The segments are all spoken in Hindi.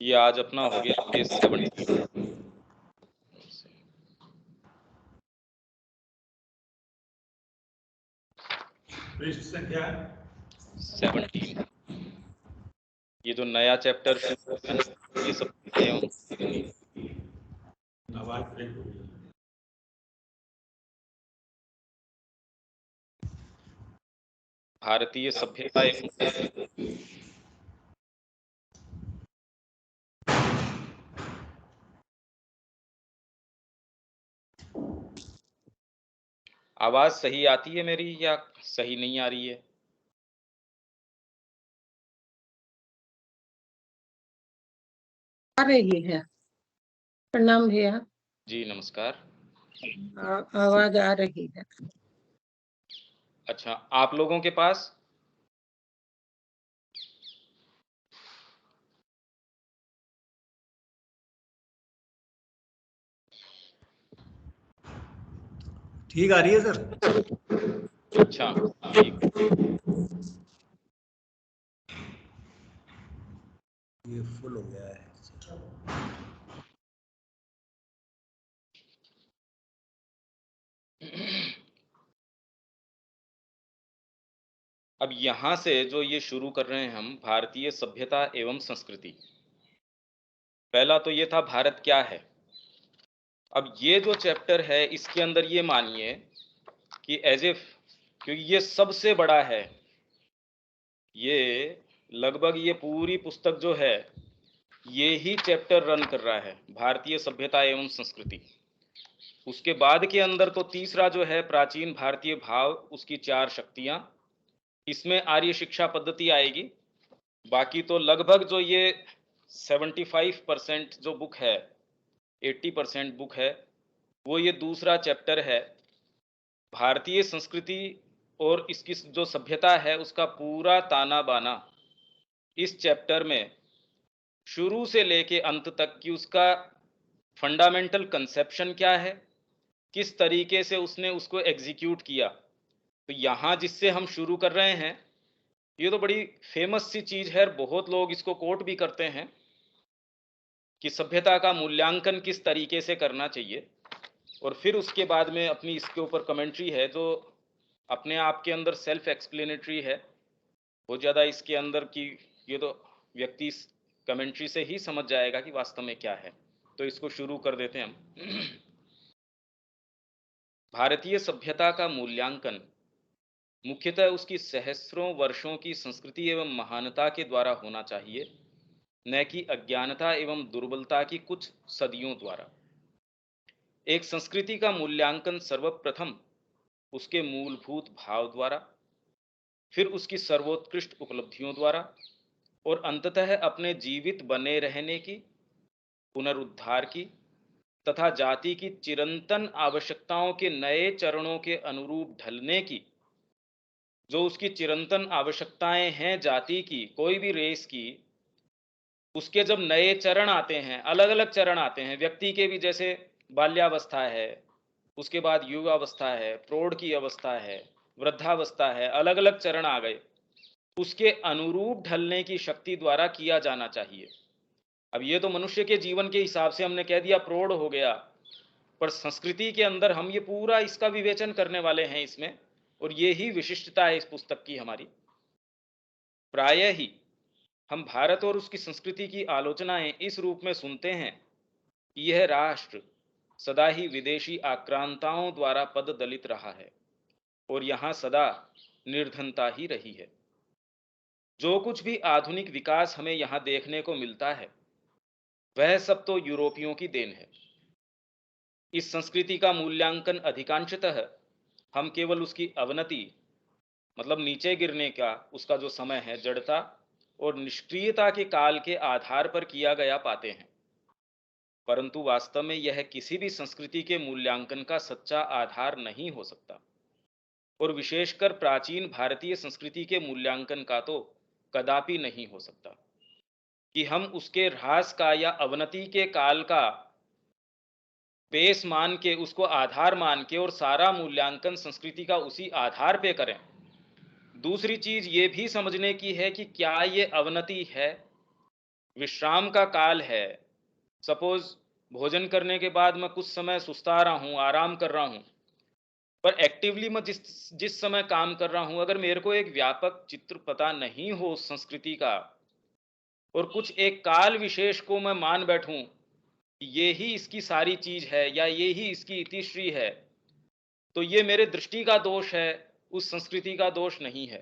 ये आज अपना हो गया पेज 17। पृष्ठ संख्या 17। ये जो नया चैप्टर शुरू हुआ है, ये सब आवाज ब्रेक हो गई। भारतीय सभ्यता एवं आवाज सही आती है मेरी या सही नहीं आ रही है? आ रही है। प्रणाम भैया। जी नमस्कार। आवाज आ रही है। अच्छा, आप लोगों के पास? ठीक आ रही है सर। अच्छा ठीक। ये फुल हो गया है। अब यहाँ से जो ये शुरू कर रहे हैं हम, भारतीय सभ्यता एवं संस्कृति। पहला तो ये था भारत क्या है। अब ये जो चैप्टर है इसके अंदर ये मानिए कि एज इफ, क्योंकि ये सबसे बड़ा है, ये लगभग ये पूरी पुस्तक जो है ये ही चैप्टर रन कर रहा है, भारतीय सभ्यता एवं संस्कृति। उसके बाद के अंदर तो तीसरा जो है प्राचीन भारतीय भाव, उसकी 4 शक्तियां, इसमें आर्य शिक्षा पद्धति आएगी। बाकी तो लगभग जो ये 75% जो बुक है, 80% बुक है, वो ये दूसरा चैप्टर है। भारतीय संस्कृति और इसकी जो सभ्यता है उसका पूरा ताना बाना इस चैप्टर में शुरू से लेके अंत तक कि उसका फंडामेंटल कंसेप्शन क्या है, किस तरीके से उसने उसको एग्जीक्यूट किया। तो यहाँ जिससे हम शुरू कर रहे हैं, ये तो बड़ी फेमस सी चीज है, बहुत लोग इसको कोट भी करते हैं कि सभ्यता का मूल्यांकन किस तरीके से करना चाहिए। और फिर उसके बाद में अपनी इसके ऊपर कमेंट्री है जो अपने आप के अंदर सेल्फ एक्सप्लेनेटरी है। बहुत ज़्यादा इसके अंदर की ये तो व्यक्ति कमेंट्री से ही समझ जाएगा कि वास्तव में क्या है। तो इसको शुरू कर देते हैं हम। भारतीय सभ्यता का मूल्यांकन मुख्यतः उसकी सहस्रों वर्षों की संस्कृति एवं महानता के द्वारा होना चाहिए, न कि अज्ञानता एवं दुर्बलता की कुछ सदियों द्वारा। एक संस्कृति का मूल्यांकन सर्वप्रथम उसके मूलभूत भाव द्वारा, फिर उसकी सर्वोत्कृष्ट उपलब्धियों द्वारा, और अंततः अपने जीवित बने रहने की, पुनरुद्धार की तथा जाति की चिरंतन आवश्यकताओं के नए चरणों के अनुरूप ढलने की, जो उसकी चिरंतन आवश्यकताएं हैं जाति की, कोई भी रेस की, उसके जब नए चरण आते हैं, अलग अलग चरण आते हैं व्यक्ति के भी, जैसे बाल्यावस्था है, उसके बाद युवावस्था है, प्रौढ़ की अवस्था है, वृद्धावस्था है, अलग अलग चरण आ गए। उसके अनुरूप ढलने की शक्ति द्वारा किया जाना चाहिए। अब ये तो मनुष्य के जीवन के हिसाब से हमने कह दिया प्रौढ़ हो गया, पर संस्कृति के अंदर हम ये पूरा इसका विवेचन करने वाले हैं इसमें, और ये ही विशिष्टता है इस पुस्तक की हमारी। प्रायः ही हम भारत और उसकी संस्कृति की आलोचनाएं इस रूप में सुनते हैं कि यह राष्ट्र सदा ही विदेशी आक्रांताओं द्वारा पद दलित रहा है और यहाँ सदा निर्धनता ही रही है। जो कुछ भी आधुनिक विकास हमें यहाँ देखने को मिलता है वह सब तो यूरोपियों की देन है। इस संस्कृति का मूल्यांकन अधिकांशतः हम केवल उसकी अवनति, मतलब नीचे गिरने का उसका जो समय है, जड़ता और निष्क्रियता के काल के आधार पर किया गया पाते हैं, परंतु वास्तव में यह किसी भी संस्कृति के मूल्यांकन का सच्चा आधार नहीं हो सकता, और विशेषकर प्राचीन भारतीय संस्कृति के मूल्यांकन का तो कदापि नहीं हो सकता कि हम उसके ह्रास का या अवनति के काल का बेस मान के, उसको आधार मान के और सारा मूल्यांकन संस्कृति का उसी आधार पे करें। दूसरी चीज ये भी समझने की है कि क्या ये अवनति है, विश्राम का काल है। सपोज भोजन करने के बाद मैं कुछ समय सुस्ता रहा हूँ, आराम कर रहा हूँ, पर एक्टिवली मैं जिस समय काम कर रहा हूँ, अगर मेरे को एक व्यापक चित्र पता नहीं हो उस संस्कृति का और कुछ एक काल विशेष को मैं मान बैठूं ये ही इसकी सारी चीज है या ये ही इसकी इतिश्री है, तो ये मेरे दृष्टि का दोष है, उस संस्कृति का दोष नहीं है।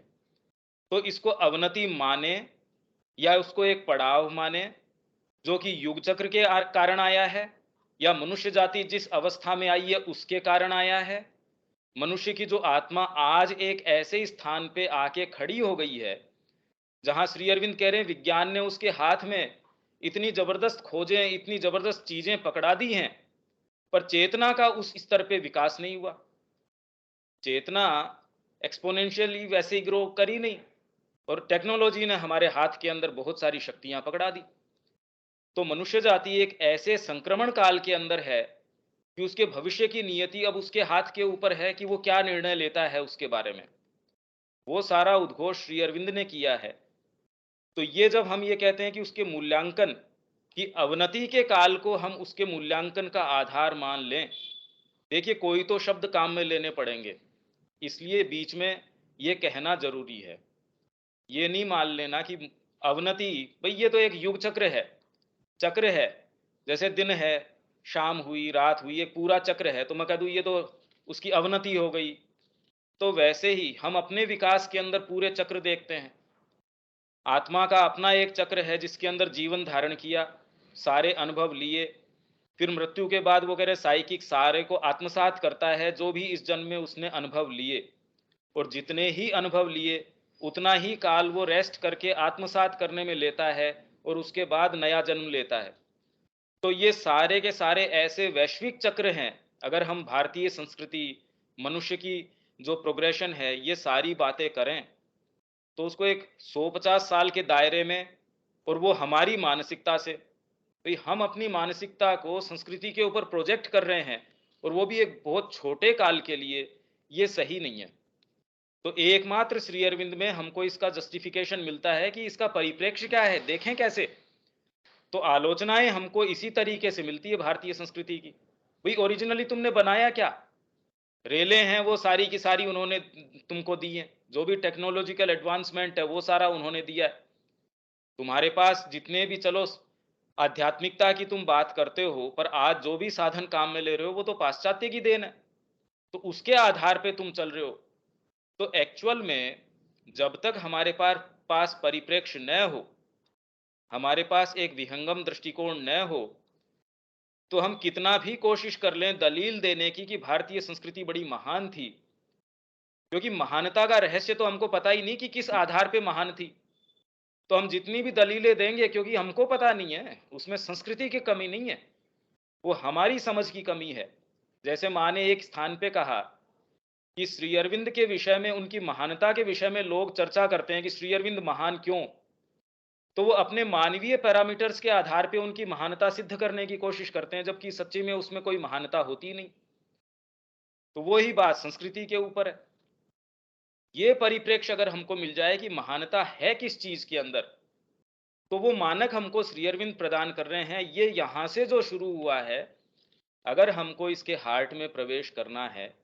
तो इसको अवनति माने या उसको एक पड़ाव माने जो कि युग चक्र के कारण आया है, या मनुष्य जाति जिस अवस्था में आई है उसके कारण आया है। मनुष्य की जो आत्मा आज एक ऐसे स्थान पे आके खड़ी हो गई है जहां श्री अरविंद कह रहे हैं विज्ञान ने उसके हाथ में इतनी जबरदस्त खोजें, इतनी जबरदस्त चीजें पकड़ा दी हैं, पर चेतना का उस स्तर पे विकास नहीं हुआ। चेतना एक्सपोनेंशियली वैसे ही ग्रो करी नहीं, और टेक्नोलॉजी ने हमारे हाथ के अंदर बहुत सारी शक्तियां पकड़ा दी। तो मनुष्य जाति एक ऐसे संक्रमण काल के अंदर है कि उसके भविष्य की नियति अब उसके हाथ के ऊपर है कि वो क्या निर्णय लेता है उसके बारे में। वो सारा उद्घोष श्री अरविंद ने किया है। तो ये जब हम ये कहते हैं कि उसके मूल्यांकन की अवनति के काल को हम उसके मूल्यांकन का आधार मान लें, देखिए कोई तो शब्द काम में लेने पड़ेंगे, इसलिए बीच में ये कहना जरूरी है। ये नहीं मान लेना कि अवनति, भाई ये तो एक युग चक्र है, चक्र है, जैसे दिन है, शाम हुई, रात हुई, एक पूरा चक्र है, तो मैं कह दूं ये तो उसकी अवनति हो गई। तो वैसे ही हम अपने विकास के अंदर पूरे चक्र देखते हैं। आत्मा का अपना एक चक्र है जिसके अंदर जीवन धारण किया, सारे अनुभव लिए, फिर मृत्यु के बाद वो कह रहे साइकिक सारे को आत्मसात करता है जो भी इस जन्म में उसने अनुभव लिए, और जितने ही अनुभव लिए उतना ही काल वो रेस्ट करके आत्मसात करने में लेता है और उसके बाद नया जन्म लेता है। तो ये सारे के सारे ऐसे वैश्विक चक्र हैं। अगर हम भारतीय संस्कृति, मनुष्य की जो प्रोग्रेशन है, ये सारी बातें करें तो उसको एक 150 साल के दायरे में, और वो हमारी मानसिकता से, भाई हम अपनी मानसिकता को संस्कृति के ऊपर प्रोजेक्ट कर रहे हैं और वो भी एक बहुत छोटे काल के लिए, ये सही नहीं है। तो एकमात्र श्री अरविंद में हमको इसका जस्टिफिकेशन मिलता है कि इसका परिप्रेक्ष्य क्या है, देखें कैसे। तो आलोचनाएं हमको इसी तरीके से मिलती है भारतीय संस्कृति की। भाई ओरिजिनली तुमने बनाया क्या, रेलें हैं वो सारी की सारी उन्होंने तुमको दी हैं, जो भी टेक्नोलॉजिकल एडवांसमेंट है वो सारा उन्होंने दिया है। तुम्हारे पास जितने भी, चलो आध्यात्मिकता की तुम बात करते हो, पर आज जो भी साधन काम में ले रहे हो वो तो पाश्चात्य की देन है, तो उसके आधार पे तुम चल रहे हो। तो एक्चुअल में जब तक हमारे पास परिप्रेक्ष्य न हो, हमारे पास एक विहंगम दृष्टिकोण न हो, तो हम कितना भी कोशिश कर लें दलील देने की कि भारतीय संस्कृति बड़ी महान थी, क्योंकि महानता का रहस्य तो हमको पता ही नहीं कि किस आधार पे महान थी, तो हम जितनी भी दलीलें देंगे, क्योंकि हमको पता नहीं है, उसमें संस्कृति की कमी नहीं है, वो हमारी समझ की कमी है। जैसे माँ ने एक स्थान पे कहा कि श्री अरविंद के विषय में, उनकी महानता के विषय में लोग चर्चा करते हैं कि श्री अरविंद महान क्यों, तो वो अपने मानवीय पैरामीटर्स के आधार पे उनकी महानता सिद्ध करने की कोशिश करते हैं, जबकि सच्ची में उसमें कोई महानता होती नहीं। तो वो ही बात संस्कृति के ऊपर है। ये परिप्रेक्ष्य अगर हमको मिल जाए कि महानता है किस चीज के अंदर, तो वो मानक हमको श्री अरविंद प्रदान कर रहे हैं। ये यहां से जो शुरू हुआ है, अगर हमको इसके हार्ट में प्रवेश करना है,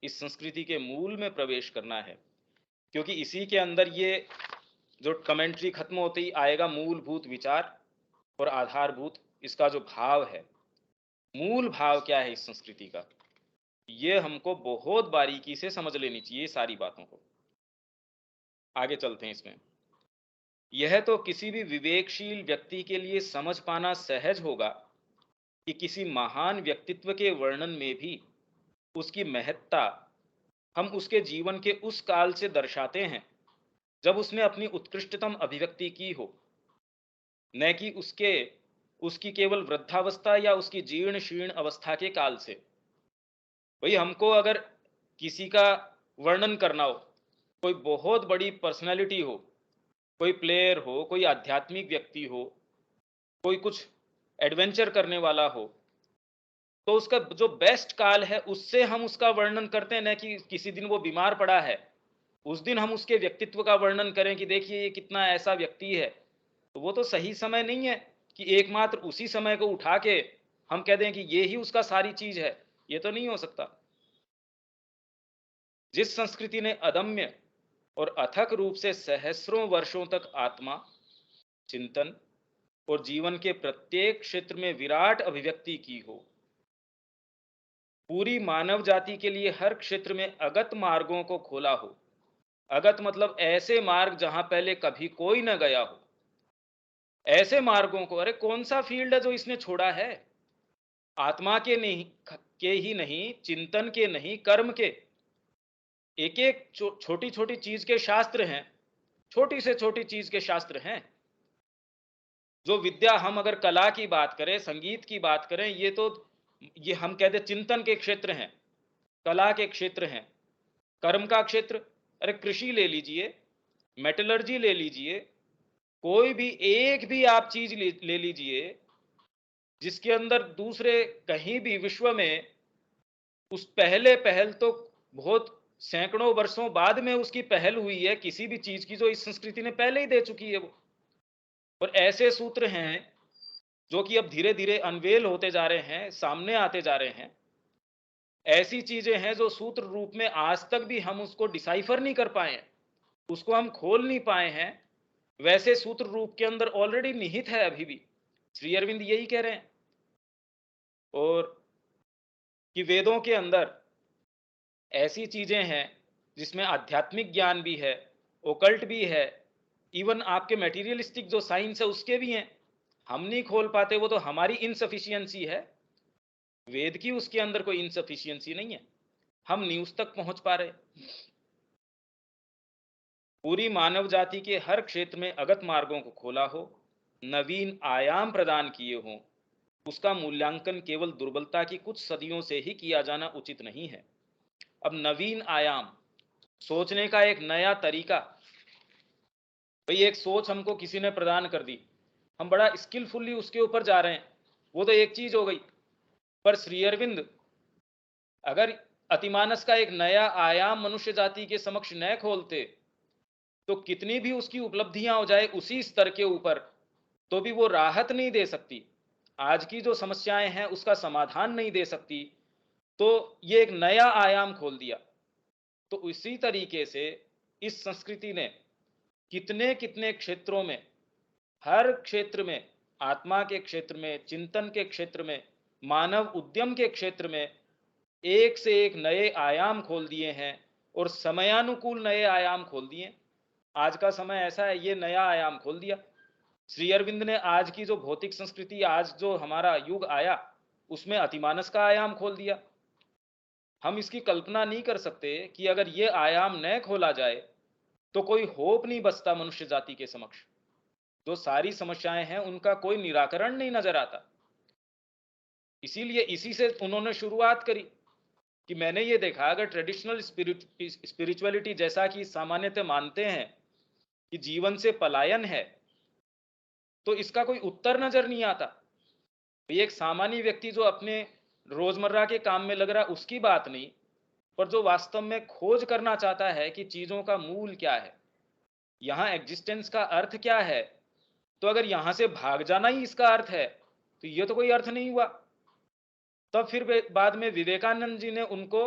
इस संस्कृति के मूल में प्रवेश करना है, क्योंकि इसी के अंदर ये जो कमेंट्री खत्म होते ही आएगा मूलभूत विचार और आधारभूत इसका जो भाव है, मूल भाव क्या है इस संस्कृति का, ये हमको बहुत बारीकी से समझ लेनी चाहिए सारी बातों को। आगे चलते हैं इसमें। यह तो किसी भी विवेकशील व्यक्ति के लिए समझ पाना सहज होगा कि किसी महान व्यक्तित्व के वर्णन में भी उसकी महत्ता हम उसके जीवन के उस काल से दर्शाते हैं जब उसने अपनी उत्कृष्टतम अभिव्यक्ति की हो, न कि उसकी केवल वृद्धावस्था या उसकी जीर्ण शीर्ण अवस्था के काल से। भाई हमको अगर किसी का वर्णन करना हो, कोई बहुत बड़ी पर्सनैलिटी हो, कोई प्लेयर हो, कोई आध्यात्मिक व्यक्ति हो, कोई कुछ एडवेंचर करने वाला हो, तो उसका जो बेस्ट काल है उससे हम उसका वर्णन करते हैं, न कि किसी दिन वो बीमार पड़ा है उस दिन हम उसके व्यक्तित्व का वर्णन करें कि देखिए ये कितना ऐसा व्यक्ति है। तो वो तो सही समय नहीं है कि एकमात्र उसी समय को उठा के हम कह दें कि ये ही उसका सारी चीज है। ये तो नहीं हो सकता। जिस संस्कृति ने अदम्य और अथक रूप से सहस्रों वर्षों तक आत्मा, चिंतन और जीवन के प्रत्येक क्षेत्र में विराट अभिव्यक्ति की हो, पूरी मानव जाति के लिए हर क्षेत्र में अगत मार्गों को खोला हो। अगत मतलब ऐसे मार्ग जहां पहले कभी कोई न गया हो, ऐसे मार्गों को। अरे कौन सा फील्ड है जो इसने छोड़ा है? आत्मा के नहीं, के ही नहीं, चिंतन के नहीं, कर्म के। एक एक छोटी छोटी चीज के शास्त्र हैं, छोटी से छोटी चीज के शास्त्र हैं। जो विद्या, हम अगर कला की बात करें, संगीत की बात करें, ये हम कहते चिंतन के क्षेत्र हैं, कला के क्षेत्र हैं। कर्म का क्षेत्र, अरे कृषि ले लीजिए, मेटलर्जी ले लीजिए, कोई भी एक भी आप चीज ले लीजिए जिसके अंदर दूसरे कहीं भी विश्व में उस पहल तो बहुत सैकड़ों वर्षों बाद में उसकी पहल हुई है किसी भी चीज की, जो इस संस्कृति ने पहले ही दे चुकी है वो। और ऐसे सूत्र हैं जो कि अब धीरे धीरे अनवेल होते जा रहे हैं, सामने आते जा रहे हैं। ऐसी चीजें हैं जो सूत्र रूप में आज तक भी हम उसको डिसाइफर नहीं कर पाए हैं, उसको हम खोल नहीं पाए हैं। वैसे सूत्र रूप के अंदर ऑलरेडी निहित है अभी भी। श्री अरविंद यही कह रहे हैं। और कि वेदों के अंदर ऐसी चीजें हैं जिसमें आध्यात्मिक ज्ञान भी है, ओकल्ट भी है, इवन आपके मटेरियलिस्टिक जो साइंस है उसके भी हैं। हम नहीं खोल पाते, वो तो हमारी इनसफिशियंसी है। वेद की उसके अंदर कोई इनसफिशियंसी नहीं है, हम नहीं उस तक पहुंच पा रहे। पूरी मानव जाति के हर क्षेत्र में अगत मार्गों को खोला हो, नवीन आयाम प्रदान किए हों, उसका मूल्यांकन केवल दुर्बलता की कुछ सदियों से ही किया जाना उचित नहीं है। अब नवीन आयाम, सोचने का एक नया तरीका। भाई एक सोच हमको किसी ने प्रदान कर दी, हम बड़ा स्किलफुली उसके ऊपर जा रहे हैं, वो तो एक चीज हो गई। पर श्री अरविंद अगर अतिमानस का एक नया आयाम मनुष्य जाति के समक्ष न खोलते, तो कितनी भी उसकी उपलब्धियां हो जाए उसी स्तर के ऊपर, तो भी वो राहत नहीं दे सकती, आज की जो समस्याएं हैं उसका समाधान नहीं दे सकती। तो ये एक नया आयाम खोल दिया। तो इसी तरीके से इस संस्कृति ने कितने कितने क्षेत्रों में, हर क्षेत्र में, आत्मा के क्षेत्र में, चिंतन के क्षेत्र में, मानव उद्यम के क्षेत्र में एक से एक नए आयाम खोल दिए हैं और समयानुकूल नए आयाम खोल दिए। आज का समय ऐसा है, ये नया आयाम खोल दिया। श्री अरविंद ने आज की जो भौतिक संस्कृति, आज जो हमारा युग आया, उसमें अतिमानस का आयाम खोल दिया। हम इसकी कल्पना नहीं कर सकते कि अगर ये आयाम न खोला जाए तो कोई होप नहीं बचता मनुष्य जाति के समक्ष। जो सारी समस्याएं हैं उनका कोई निराकरण नहीं नजर आता। इसीलिए इसी से उन्होंने शुरुआत करी कि मैंने ये देखा, अगर ट्रेडिशनल स्पिरिचुअलिटी जैसा कि सामान्यतः मानते हैं कि जीवन से पलायन है, तो इसका कोई उत्तर नजर नहीं आता। ये एक सामान्य व्यक्ति जो अपने रोजमर्रा के काम में लग रहा है उसकी बात नहीं, पर जो वास्तव में खोज करना चाहता है कि चीजों का मूल क्या है, यहाँ एग्जिस्टेंस का अर्थ क्या है, तो अगर यहां से भाग जाना ही इसका अर्थ है, तो ये तो कोई अर्थ नहीं हुआ। तब फिर बाद में विवेकानंद जी ने उनको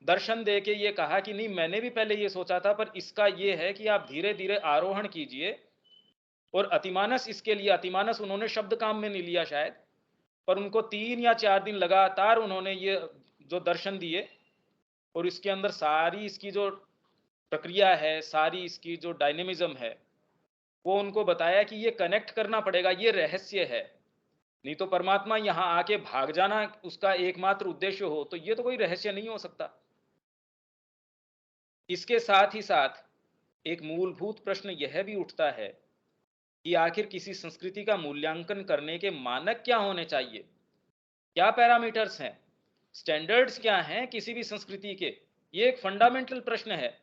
दर्शन दे के ये कहा कि नहीं, मैंने भी पहले ये सोचा था, पर इसका ये है कि आप धीरे धीरे आरोहण कीजिए। और अतिमानस, इसके लिए अतिमानस उन्होंने शब्द काम में नहीं लिया शायद, पर उनको 3 या 4 दिन लगातार उन्होंने ये जो दर्शन दिए, और इसके अंदर सारी इसकी जो प्रक्रिया है, सारी इसकी जो डायनेमिज्म है, वो उनको बताया कि ये कनेक्ट करना पड़ेगा, ये रहस्य है। नहीं तो परमात्मा यहां आके भाग जाना उसका एकमात्र उद्देश्य हो, तो ये तो कोई रहस्य नहीं हो सकता। इसके साथ ही साथ एक मूलभूत प्रश्न यह भी उठता है कि आखिर किसी संस्कृति का मूल्यांकन करने के मानक क्या होने चाहिए, क्या पैरामीटर्स हैं, स्टैंडर्ड्स क्या हैं किसी भी संस्कृति के। ये एक फंडामेंटल प्रश्न है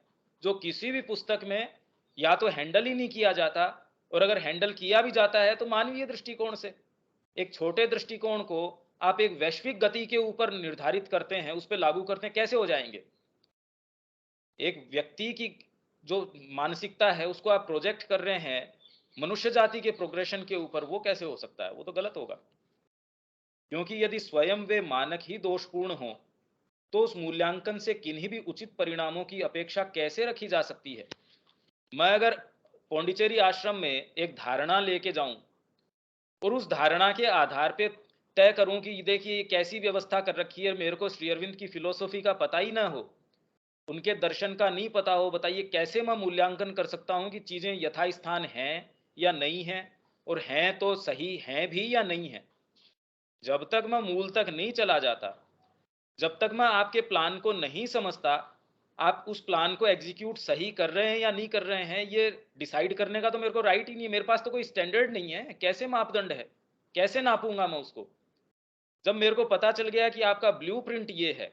जो किसी भी पुस्तक में या तो हैंडल ही नहीं किया जाता, और अगर हैंडल किया भी जाता है तो मानवीय दृष्टिकोण से। एक छोटे दृष्टिकोण को आप एक वैश्विक गति के ऊपर निर्धारित करते हैं, उस पर लागू करते हैं, कैसे हो जाएंगे। एक व्यक्ति की जो मानसिकता है उसको आप प्रोजेक्ट कर रहे हैं मनुष्य जाति के प्रोग्रेशन के ऊपर, वो कैसे हो सकता है, वो तो गलत होगा। क्योंकि यदि स्वयं वे मानक ही दोषपूर्ण हो, तो उस मूल्यांकन से किन्हीं भी उचित परिणामों की अपेक्षा कैसे रखी जा सकती है। मैं अगर पौंडीचेरी आश्रम में एक धारणा लेके जाऊं और उस धारणा के आधार पे तय करूं कि देखिए ये कैसी व्यवस्था कर रखी है, मेरे को श्री अरविंद की फिलोसॉफी का पता ही ना हो, उनके दर्शन का नहीं पता हो, बताइए कैसे मैं मूल्यांकन कर सकता हूं कि चीजें यथास्थान हैं या नहीं हैं, और हैं तो सही हैं भी या नहीं है। जब तक मैं मूल तक नहीं चला जाता, जब तक मैं आपके प्लान को नहीं समझता, आप उस प्लान को एग्जीक्यूट सही कर रहे हैं या नहीं कर रहे हैं, ये डिसाइड करने का तो मेरे को राइट ही नहीं है। मेरे पास तो कोई स्टैंडर्ड नहीं है, कैसे मापदंड है, कैसे नापूंगा मैं उसको। जब मेरे को पता चल गया कि आपका ब्लूप्रिंट ये है,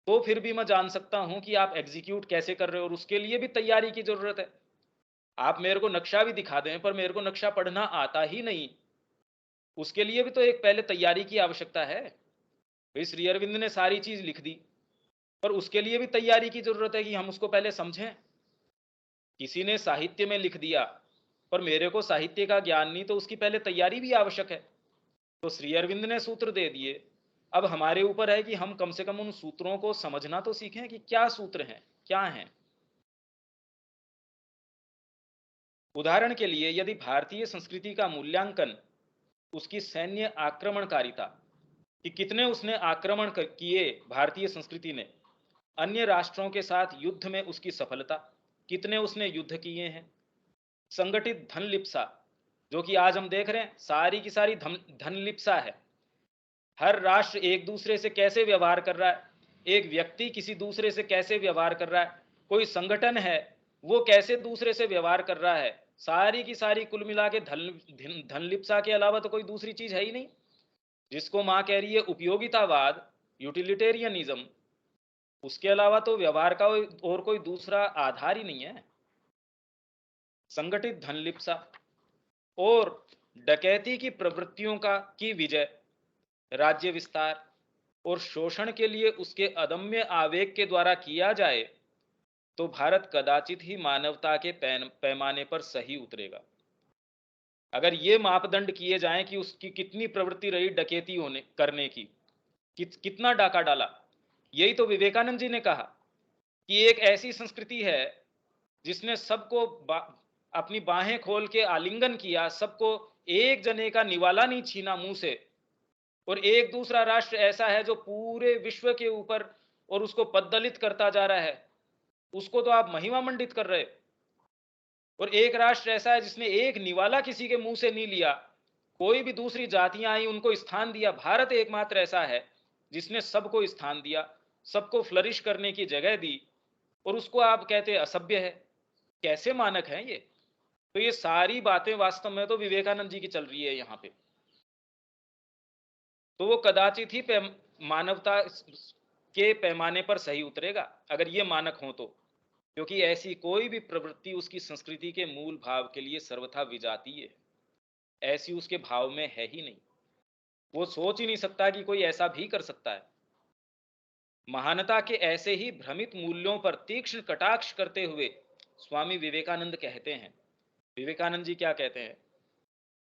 तो फिर भी मैं जान सकता हूं कि आप एग्जीक्यूट कैसे कर रहे हो, और उसके लिए भी तैयारी की जरूरत है। आप मेरे को नक्शा भी दिखा दें, पर मेरे को नक्शा पढ़ना आता ही नहीं, उसके लिए भी तो एक पहले तैयारी की आवश्यकता है। भाई श्री अरविंद ने सारी चीज लिख दी, पर उसके लिए भी तैयारी की जरूरत है कि हम उसको पहले समझें। किसी ने साहित्य में लिख दिया, पर मेरे को साहित्य का ज्ञान नहीं, तो उसकी पहले तैयारी भी आवश्यक है। तो श्री अरविंद ने सूत्र दे दिए, अब हमारे ऊपर है कि हम कम से कम उन सूत्रों को समझना तो सीखें कि क्या सूत्र हैं, क्या हैं। उदाहरण के लिए, यदि भारतीय संस्कृति का मूल्यांकन उसकी सैन्य आक्रमणकारिता, कि कितने उसने आक्रमण किए भारतीय संस्कृति ने, अन्य राष्ट्रों के साथ युद्ध में उसकी सफलता, कितने उसने युद्ध किए हैं, संगठित धन लिप्सा, जो कि आज हम देख रहे हैं सारी की सारी धन लिप्सा है। हर राष्ट्र एक दूसरे से कैसे व्यवहार कर रहा है, एक व्यक्ति किसी दूसरे से कैसे व्यवहार कर रहा है, कोई संगठन है वो कैसे दूसरे से व्यवहार कर रहा है, सारी की सारी कुल मिला के धन लिप्सा के अलावा तो कोई दूसरी चीज है ही नहीं। जिसको मां कह रही है उपयोगितावाद, यूटिलिटेरियनिज्म, उसके अलावा तो व्यवहार का और कोई दूसरा आधार ही नहीं है। संगठित धन लिप्सा और डकैती की प्रवृत्तियों की विजय, राज्य विस्तार और शोषण के लिए उसके अदम्य आवेग के द्वारा किया जाए, तो भारत कदाचित ही मानवता के पैमाने पर सही उतरेगा। अगर ये मापदंड किए जाएं कि उसकी कितनी प्रवृत्ति रही डकैती होने करने की, कितना डाका डाला। यही तो विवेकानंद जी ने कहा कि एक ऐसी संस्कृति है जिसने सबको अपनी बाहें खोल के आलिंगन किया, सबको एक जने का निवाला नहीं छीना मुंह से, और एक दूसरा राष्ट्र ऐसा है जो पूरे विश्व के ऊपर और उसको पद्दलित करता जा रहा है, उसको तो आप महिमा मंडित कर रहे। और एक राष्ट्र ऐसा है जिसने एक निवाला किसी के मुंह से नहीं लिया, कोई भी दूसरी जातियां आई उनको स्थान दिया। भारत एकमात्र ऐसा है जिसने सबको स्थान दिया, सबको फ्लरिश करने की जगह दी, और उसको आप कहते असभ्य है। कैसे मानक हैं ये। तो ये सारी बातें वास्तव में तो विवेकानंद जी की चल रही है यहाँ पे। तो वो कदाचित ही मानवता के पैमाने पर सही उतरेगा अगर ये मानक हो तो, क्योंकि ऐसी कोई भी प्रवृत्ति उसकी संस्कृति के मूल भाव के लिए सर्वथा विजातीय है, ऐसी उसके भाव में है ही नहीं। वो सोच ही नहीं सकता कि कोई ऐसा भी कर सकता है। महानता के ऐसे ही भ्रमित मूल्यों पर तीक्ष्ण कटाक्ष करते हुए स्वामी विवेकानंद कहते हैं, विवेकानंद जी क्या कहते हैं,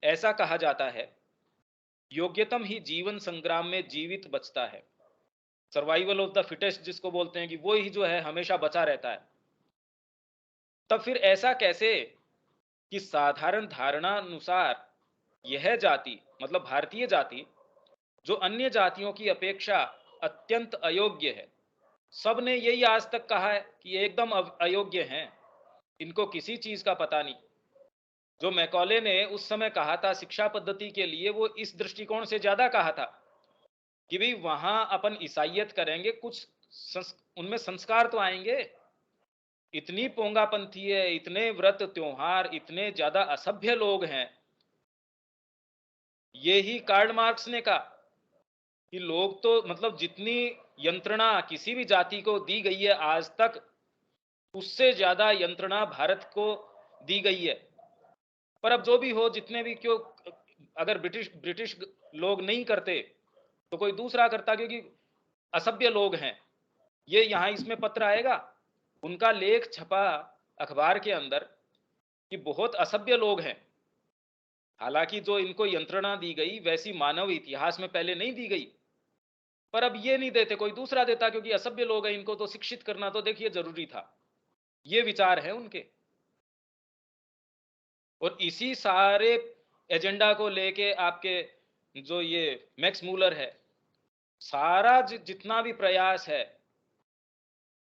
ऐसा कहा जाता है, योग्यतम ही जीवन संग्राम में जीवित बचता है। सर्वाइवल ऑफ द फिटेस्ट जिसको बोलते हैं कि वो ही जो है हमेशा बचा रहता है। तब फिर ऐसा कैसे कि साधारण धारणा अनुसार यह जाति मतलब भारतीय जाति जो अन्य जातियों की अपेक्षा अत्यंत अयोग्य है, सबने यही आज तक कहा है कि ये एकदम अयोग्य हैं, इनको किसी चीज का पता नहीं। जो मैकॉले ने उस समय कहा था शिक्षा पद्धति के लिए, वो इस दृष्टिकोण से ज्यादा कहा था कि भाई वहां अपन ईसाइयत करेंगे, कुछ उनमें संस्कार तो आएंगे। इतनी पोंगापंथी है, इतने व्रत त्योहार, इतने ज्यादा असभ्य लोग हैं। ये ही कार्ल मार्क्स ने कहा कि लोग तो मतलब जितनी यंत्रणा किसी भी जाति को दी गई है आज तक, उससे ज्यादा यंत्रणा भारत को दी गई है। पर अब जो भी हो, जितने भी क्यों, अगर ब्रिटिश लोग नहीं करते तो कोई दूसरा करता, क्योंकि असभ्य लोग हैं। ये यहां इसमें पत्र आएगा, उनका लेख छपा अखबार के अंदर कि बहुत असभ्य लोग हैं। हालांकि जो इनको यंत्रणा दी गई वैसी मानव इतिहास में पहले नहीं दी गई, पर अब ये नहीं देते, कोई दूसरा देता, क्योंकि असभ्य लोग हैं, इनको तो शिक्षित करना तो देखिए जरूरी था। ये विचार है उनके। और इसी सारे एजेंडा को लेके आपके जो ये मैक्स मूलर है, सारा जितना भी प्रयास है,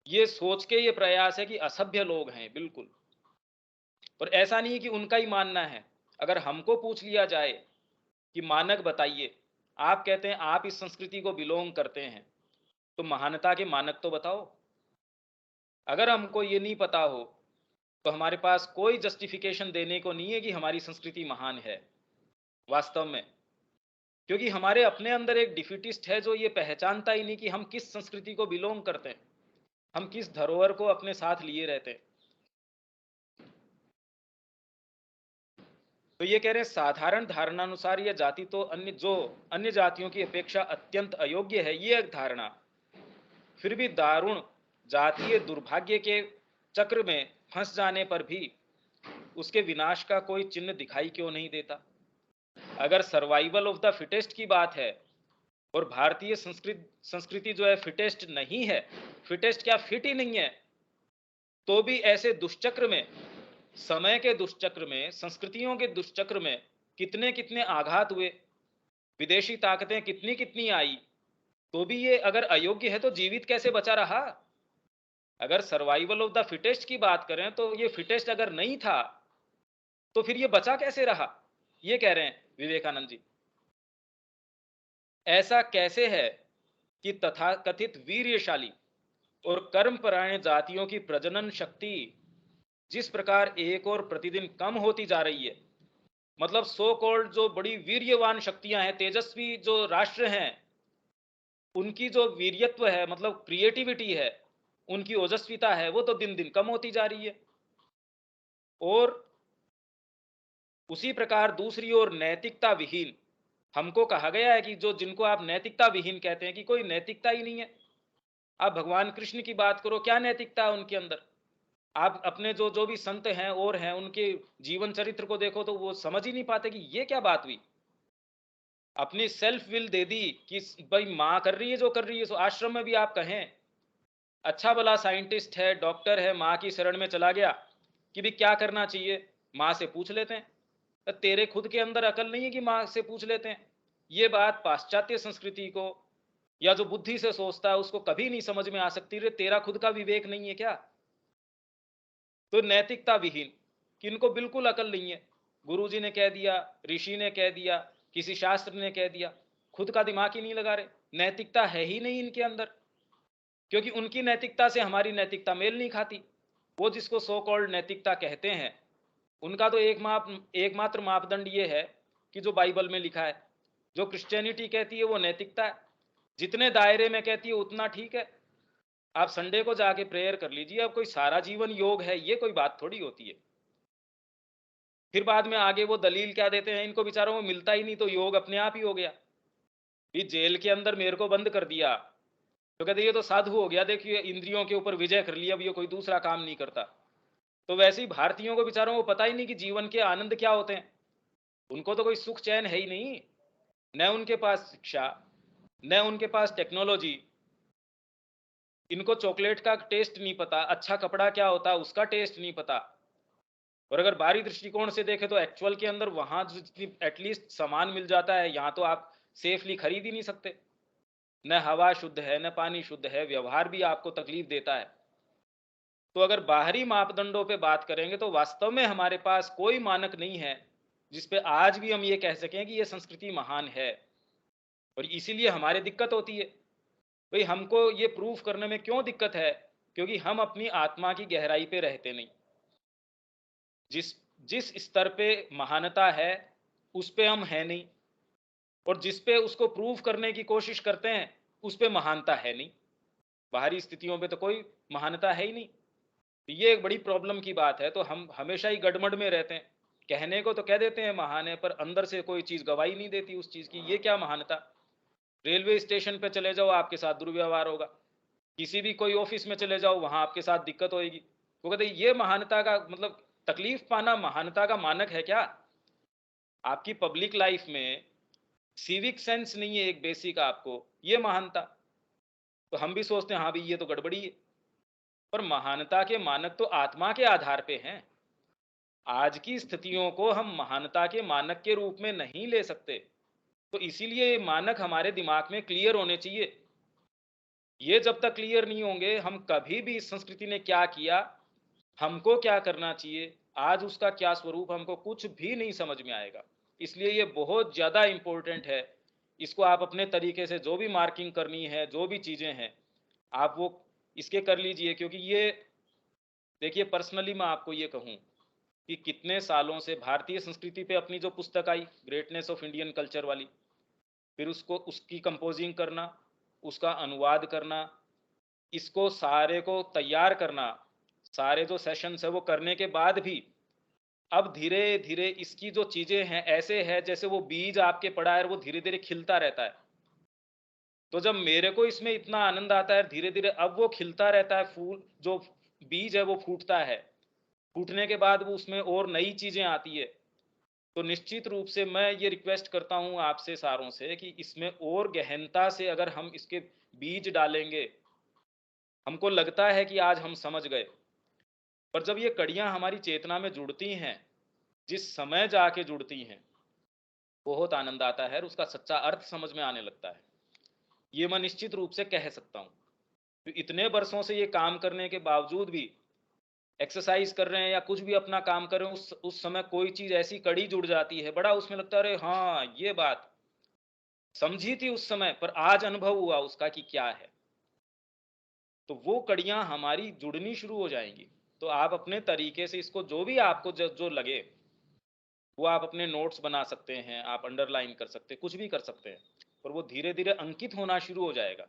ये सोच के ये प्रयास है कि असभ्य लोग हैं बिल्कुल। और ऐसा नहीं है कि उनका ही मानना है। अगर हमको पूछ लिया जाए कि मानक बताइए, आप कहते हैं आप इस संस्कृति को बिलोंग करते हैं, तो महानता के मानक तो बताओ। अगर हमको ये नहीं पता हो तो हमारे पास कोई जस्टिफिकेशन देने को नहीं है कि हमारी संस्कृति महान है वास्तव में। क्योंकि हमारे अपने अंदर एक डिफिटिस्ट है जो ये पहचानता ही नहीं कि हम किस संस्कृति को बिलोंग करते हैं, हम किस धरोहर को अपने साथ लिए रहते हैं। तो ये कह रहे हैं साधारण धारणानुसार यह जाति तो अन्य जातियों की अपेक्षा अत्यंत अयोग्य है, ये एक धारणा फिर भी दारुण जातीय दुर्भाग्य के चक्र में फंस जाने पर भी उसके विनाश का कोई चिन्ह दिखाई क्यों नहीं देता। अगर सर्वाइवल ऑफ द फिटेस्ट की बात है और भारतीय संस्कृति जो है फिटेस्ट नहीं है, फिटेस्ट क्या फिट ही नहीं है, तो भी ऐसे दुष्चक्र में, समय के दुष्चक्र में, संस्कृतियों के दुष्चक्र में कितने कितने आघात हुए, विदेशी ताकतें कितनी कितनी आई, तो भी ये अगर अयोग्य है तो जीवित कैसे बचा रहा। अगर सर्वाइवल ऑफ द फिटेस्ट की बात करें तो ये फिटेस्ट अगर नहीं था तो फिर ये बचा कैसे रहा, ये कह रहे हैं विवेकानंद जी। ऐसा कैसे है कि तथाकथित वीर्यशाली और कर्मपरायण जातियों की प्रजनन शक्ति जिस प्रकार एक और प्रतिदिन कम होती जा रही है, मतलब सो कॉल्ड जो बड़ी वीर्यवान शक्तियां हैं, तेजस्वी जो राष्ट्र हैं, उनकी जो वीर्यत्व है मतलब क्रिएटिविटी है, उनकी ओजस्विता है, वो तो दिन दिन कम होती जा रही है। और उसी प्रकार दूसरी ओर नैतिकता विहीन, हमको कहा गया है कि जो जिनको आप नैतिकता विहीन कहते हैं कि कोई नैतिकता ही नहीं है। आप भगवान कृष्ण की बात करो, क्या नैतिकता है उनके अंदर। आप अपने जो जो भी संत हैं और हैं उनके जीवन चरित्र को देखो तो वो समझ ही नहीं पाते कि ये क्या बात हुई। अपनी सेल्फ विल दे दी कि भाई माँ कर रही है जो कर रही है, सो आश्रम में भी आप कहें, अच्छा भला साइंटिस्ट है, डॉक्टर है, माँ की शरण में चला गया कि भी क्या करना चाहिए, माँ से पूछ लेते हैं। तो तेरे खुद के अंदर अकल नहीं है कि माँ से पूछ लेते हैं। ये बात पाश्चात्य संस्कृति को या जो बुद्धि से सोचता है उसको कभी नहीं समझ में आ सकती। रे तेरा खुद का विवेक नहीं है क्या। तो नैतिकता विहीन, किनको बिल्कुल अकल नहीं है। गुरुजी ने कह दिया, ऋषि ने कह दिया, किसी शास्त्र ने कह दिया, खुद का दिमाग ही नहीं लगा रहे। नैतिकता है ही नहीं इनके अंदर, क्योंकि उनकी नैतिकता से हमारी नैतिकता मेल नहीं खाती। वो जिसको सो कॉल्ड नैतिकता कहते हैं, उनका तो एकमात्र मापदंड ये है कि जो बाइबल में लिखा है, जो क्रिश्चियनिटी कहती है वो नैतिकता है। जितने दायरे में कहती है उतना ठीक है। आप संडे को जाके प्रेयर कर लीजिए, अब कोई सारा जीवन योग है ये कोई बात थोड़ी होती है। फिर बाद में आगे वो दलील क्या देते हैं, इनको बेचारों को मिलता ही नहीं तो योग अपने आप ही हो गया। भी जेल के अंदर मेरे को बंद कर दिया, तो कहते ये तो साधु हो गया, देखिए इंद्रियों के ऊपर विजय कर लिया, अब ये कोई दूसरा काम नहीं करता। तो वैसे ही भारतीयों को बेचारों को पता ही नहीं कि जीवन के आनंद क्या होते हैं। उनको तो कोई सुख चैन है ही नहीं, न उनके पास शिक्षा, न उनके पास टेक्नोलॉजी। इनको चॉकलेट का टेस्ट नहीं पता, अच्छा कपड़ा क्या होता है उसका टेस्ट नहीं पता। और अगर बाहरी दृष्टिकोण से देखें तो एक्चुअल के अंदर वहां जितनी एटलीस्ट सामान मिल जाता है, यहाँ तो आप सेफली खरीद ही नहीं सकते। न हवा शुद्ध है, न पानी शुद्ध है, व्यवहार भी आपको तकलीफ देता है। तो अगर बाहरी मापदंडों पे बात करेंगे तो वास्तव में हमारे पास कोई मानक नहीं है जिसपे आज भी हम ये कह सकें कि ये संस्कृति महान है। और इसीलिए हमारे दिक्कत होती है। भाई हमको ये प्रूफ करने में क्यों दिक्कत है? क्योंकि हम अपनी आत्मा की गहराई पे रहते नहीं। जिस जिस स्तर पे महानता है उस पे हम है नहीं, और जिस पे उसको प्रूफ करने की कोशिश करते हैं उस पे महानता है नहीं। बाहरी स्थितियों पे तो कोई महानता है ही नहीं। तो ये एक बड़ी प्रॉब्लम की बात है। तो हम हमेशा ही गड़मड़ में रहते हैं। कहने को तो कह देते हैं महान है, पर अंदर से कोई चीज गवाही नहीं देती उस चीज की। ये क्या महानता? रेलवे स्टेशन पे चले जाओ, आपके साथ दुर्व्यवहार होगा। किसी भी कोई ऑफिस में चले जाओ, वहां आपके साथ दिक्कत होगी। वो कहते ये महानता का मतलब तकलीफ पाना महानता का मानक है क्या? आपकी पब्लिक लाइफ में सिविक सेंस नहीं है एक बेसिक, आपको ये महानता। तो हम भी सोचते हैं हाँ भाई ये तो गड़बड़ी है। पर महानता के मानक तो आत्मा के आधार पे हैं। आज की स्थितियों को हम महानता के मानक के रूप में नहीं ले सकते। तो इसीलिए ये मानक हमारे दिमाग में क्लियर होने चाहिए। ये जब तक क्लियर नहीं होंगे, हम कभी भी इस संस्कृति ने क्या किया, हमको क्या करना चाहिए, आज उसका क्या स्वरूप, हमको कुछ भी नहीं समझ में आएगा। इसलिए ये बहुत ज़्यादा इम्पोर्टेंट है। इसको आप अपने तरीके से जो भी मार्किंग करनी है, जो भी चीज़ें हैं, आप वो इसके कर लीजिए। क्योंकि ये देखिए, पर्सनली मैं आपको ये कहूँ कि कितने सालों से भारतीय संस्कृति पे अपनी जो पुस्तक आई ग्रेटनेस ऑफ इंडियन कल्चर वाली, फिर उसको उसकी कंपोजिंग करना, उसका अनुवाद करना, इसको सारे को तैयार करना, सारे जो सेशंस है वो करने के बाद भी अब धीरे धीरे इसकी जो चीजें हैं ऐसे है जैसे वो बीज आपके पड़ा है और वो धीरे धीरे खिलता रहता है। तो जब मेरे को इसमें इतना आनंद आता है, धीरे धीरे अब वो खिलता रहता है, फूल जो बीज है वो फूटता है, फूटने के बाद वो उसमें और नई चीजें आती है। तो निश्चित रूप से मैं ये रिक्वेस्ट करता हूं आपसे सारों से कि इसमें और गहनता से अगर हम इसके बीज डालेंगे, हमको लगता है कि आज हम समझ गए। पर जब ये कड़ियां हमारी चेतना में जुड़ती हैं, जिस समय जाके जुड़ती हैं, बहुत आनंद आता है और उसका सच्चा अर्थ समझ में आने लगता है। ये मैं निश्चित रूप से कह सकता हूँ। तो इतने वर्षों से ये काम करने के बावजूद भी, एक्सरसाइज कर रहे हैं या कुछ भी अपना काम कर रहे हैं, उस समय कोई चीज ऐसी कड़ी जुड़ जाती है, बड़ा उसमें लगता है अरे हाँ ये बात समझी थी उस समय, पर आज अनुभव हुआ उसका कि क्या है। तो वो कड़ियां हमारी जुड़नी शुरू हो जाएंगी। तो आप अपने तरीके से इसको जो भी आपको जो लगे वो आप अपने नोट्स बना सकते हैं, आप अंडरलाइन कर सकते हैं, कुछ भी कर सकते हैं। और वो धीरे धीरे अंकित होना शुरू हो जाएगा।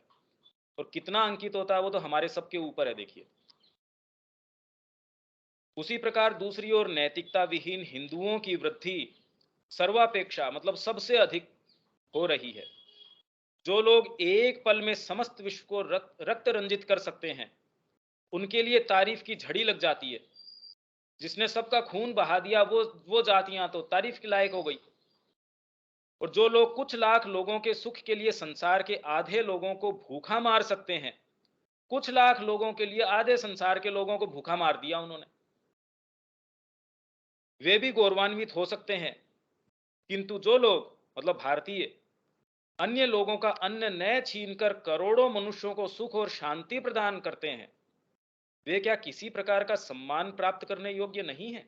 और कितना अंकित होता है वो तो हमारे सबके ऊपर है। देखिए, उसी प्रकार दूसरी ओर नैतिकता विहीन हिंदुओं की वृद्धि सर्वापेक्षा मतलब सबसे अधिक हो रही है। जो लोग एक पल में समस्त विश्व को रक्त रंजित कर सकते हैं, उनके लिए तारीफ की झड़ी लग जाती है। जिसने सबका खून बहा दिया, वो जातियां तो तारीफ के लायक हो गई। और जो लोग कुछ लाख लोगों के सुख के लिए संसार के आधे लोगों को भूखा मार सकते हैं, कुछ लाख लोगों के लिए आधे संसार के लोगों को भूखा मार दिया उन्होंने, वे भी गौरवान्वित हो सकते हैं। किंतु जो लोग मतलब भारतीय अन्य लोगों का अन्न न छीनकर करोड़ों मनुष्यों को सुख और शांति प्रदान करते हैं, वे क्या किसी प्रकार का सम्मान प्राप्त करने योग्य नहीं है?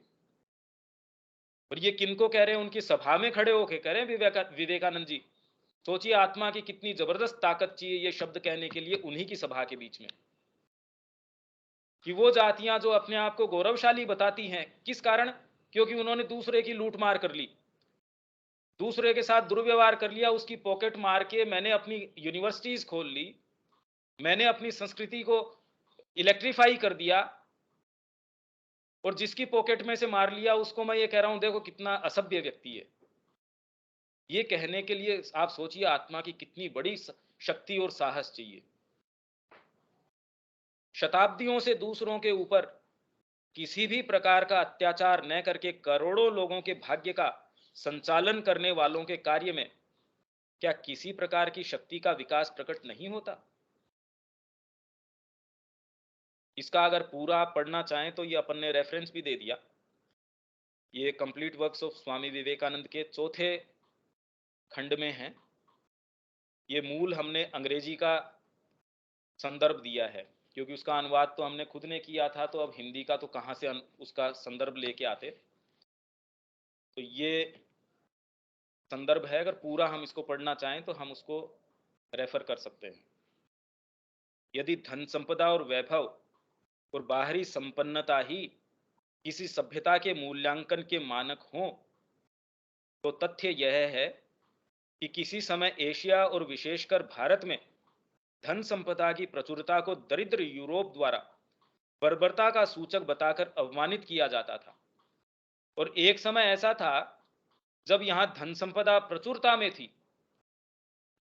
और ये किनको कह रहे हैं? उनकी सभा में खड़े होकर कह रहे हैं विवेकानंद जी। सोचिए आत्मा की कितनी जबरदस्त ताकत चाहिए ये शब्द कहने के लिए उन्हीं की सभा के बीच में, कि वो जातियां जो अपने आप को गौरवशाली बताती हैं, किस कारण? क्योंकि उन्होंने दूसरे की लूट मार कर ली, दूसरे के साथ दुर्व्यवहार कर लिया, उसकी पॉकेट मार के मैंने अपनी यूनिवर्सिटीज खोल ली, मैंने अपनी संस्कृति को इलेक्ट्रीफाई कर दिया, और जिसकी पॉकेट में से मार लिया उसको मैं ये कह रहा हूं देखो कितना असभ्य व्यक्ति है। ये कहने के लिए आप सोचिए आत्मा की कितनी बड़ी शक्ति और साहस चाहिए। शताब्दियों से दूसरों के ऊपर किसी भी प्रकार का अत्याचार न करके करोड़ों लोगों के भाग्य का संचालन करने वालों के कार्य में क्या किसी प्रकार की शक्ति का विकास प्रकट नहीं होता? इसका अगर पूरा आप पढ़ना चाहें तो ये अपन ने रेफरेंस भी दे दिया। ये complete works of Swami Vivekananda के चौथे खंड में है। ये मूल हमने अंग्रेजी का संदर्भ दिया है, क्योंकि उसका अनुवाद तो हमने खुद ने किया था, तो अब हिंदी का तो कहाँ से उसका संदर्भ लेके आते। तो ये संदर्भ है, अगर पूरा हम इसको पढ़ना चाहें तो हम उसको रेफर कर सकते हैं। यदि धन संपदा और वैभव और बाहरी संपन्नता ही किसी सभ्यता के मूल्यांकन के मानक हों, तो तथ्य यह है कि किसी समय एशिया और विशेषकर भारत में धन संपदा की प्रचुरता को दरिद्र यूरोप द्वारा बर्बरता का सूचक बताकर अवमानित किया जाता था। और एक समय ऐसा था जब यहां धन संपदा प्रचुरता में थी,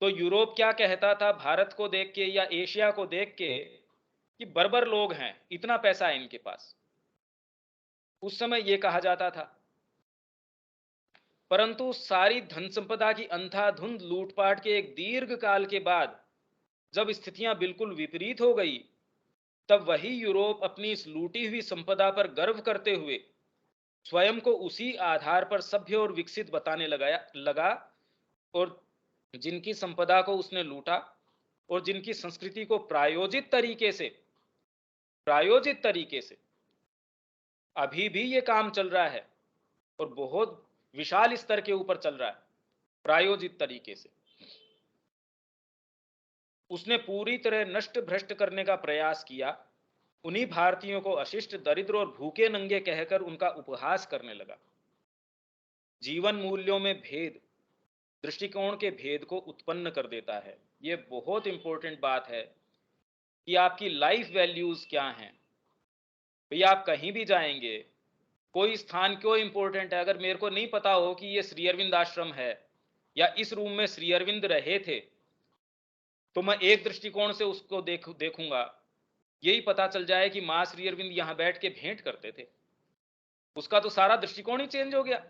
तो यूरोप क्या कहता था भारत को देख के या एशिया को देख के कि बर्बर लोग हैं, इतना पैसा है इनके पास। उस समय यह कहा जाता था। परंतु सारी धन संपदा की अंधाधुंध लूटपाट के एक दीर्घ काल के बाद जब स्थितियां बिल्कुल विपरीत हो गई, तब वही यूरोप अपनी इस लूटी हुई संपदा पर गर्व करते हुए स्वयं को उसी आधार पर सभ्य और विकसित बताने लगा। और जिनकी संपदा को उसने लूटा और जिनकी संस्कृति को प्रायोजित तरीके से अभी भी ये काम चल रहा है और बहुत विशाल स्तर के ऊपर चल रहा है, प्रायोजित तरीके से उसने पूरी तरह नष्ट भ्रष्ट करने का प्रयास किया। उन्हीं भारतीयों को अशिष्ट, दरिद्र और भूखे नंगे कहकर उनका उपहास करने लगा। जीवन मूल्यों में भेद दृष्टिकोण के भेद को उत्पन्न कर देता है। यह बहुत इंपॉर्टेंट बात है कि आपकी लाइफ वैल्यूज क्या हैं। भैया आप कहीं भी जाएंगे, कोई स्थान क्यों इंपॉर्टेंट है, अगर मेरे को नहीं पता हो कि ये श्री अरविंद आश्रम है या इस रूम में श्री अरविंद रहे थे, तो मैं एक दृष्टिकोण से उसको देखूंगा। यही पता चल जाए कि मां श्री अरविंद यहां बैठ के भेंट करते थे, उसका तो सारा दृष्टिकोण ही चेंज हो गया,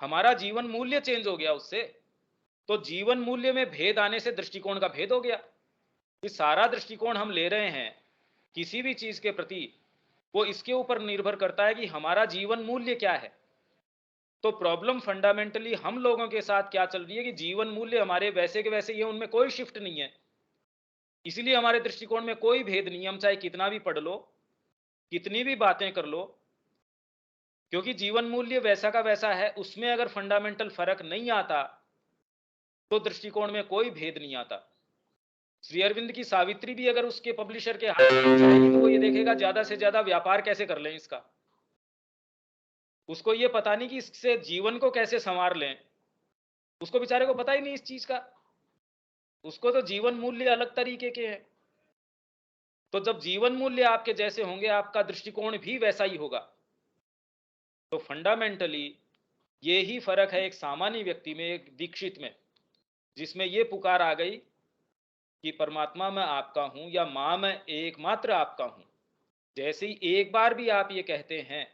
हमारा जीवन मूल्य चेंज हो गया उससे। तो जीवन मूल्य में भेद आने से दृष्टिकोण का भेद हो गया। ये सारा दृष्टिकोण हम ले रहे हैं किसी भी चीज के प्रति, वो इसके ऊपर निर्भर करता है कि हमारा जीवन मूल्य क्या है। तो प्रॉब्लम फंडामेंटली हम लोगों के साथ क्या चल रही है कि जीवन मूल्य हमारे वैसे के वैसे ही है, उनमें कोई शिफ्ट नहीं है। इसलिए हमारे दृष्टिकोण में कोई भेद नहीं है, हम चाहे कितना भी पढ़ लो, कितनी भी बातें कर लो, क्योंकि जीवन मूल्य वैसा का वैसा है। उसमें अगर फंडामेंटल फर्क नहीं आता तो दृष्टिकोण में कोई भेद नहीं आता। श्री अरविंद की सावित्री भी अगर उसके पब्लिशर के हाथ में जाएगी तो वो ये देखेगा ज्यादा से ज्यादा व्यापार कैसे कर लें इसका, उसको ये पता नहीं कि इससे जीवन को कैसे संवार लें, उसको बेचारे को पता ही नहीं इस चीज का। उसको तो जीवन मूल्य अलग तरीके के हैं। तो जब जीवन मूल्य आपके जैसे होंगे, आपका दृष्टिकोण भी वैसा ही होगा। तो फंडामेंटली ये ही फर्क है एक सामान्य व्यक्ति में, एक दीक्षित में, जिसमें ये पुकार आ गई कि परमात्मा मैं आपका हूं या मां मैं एकमात्र आपका हूं। जैसे ही एक बार भी आप ये कहते हैं,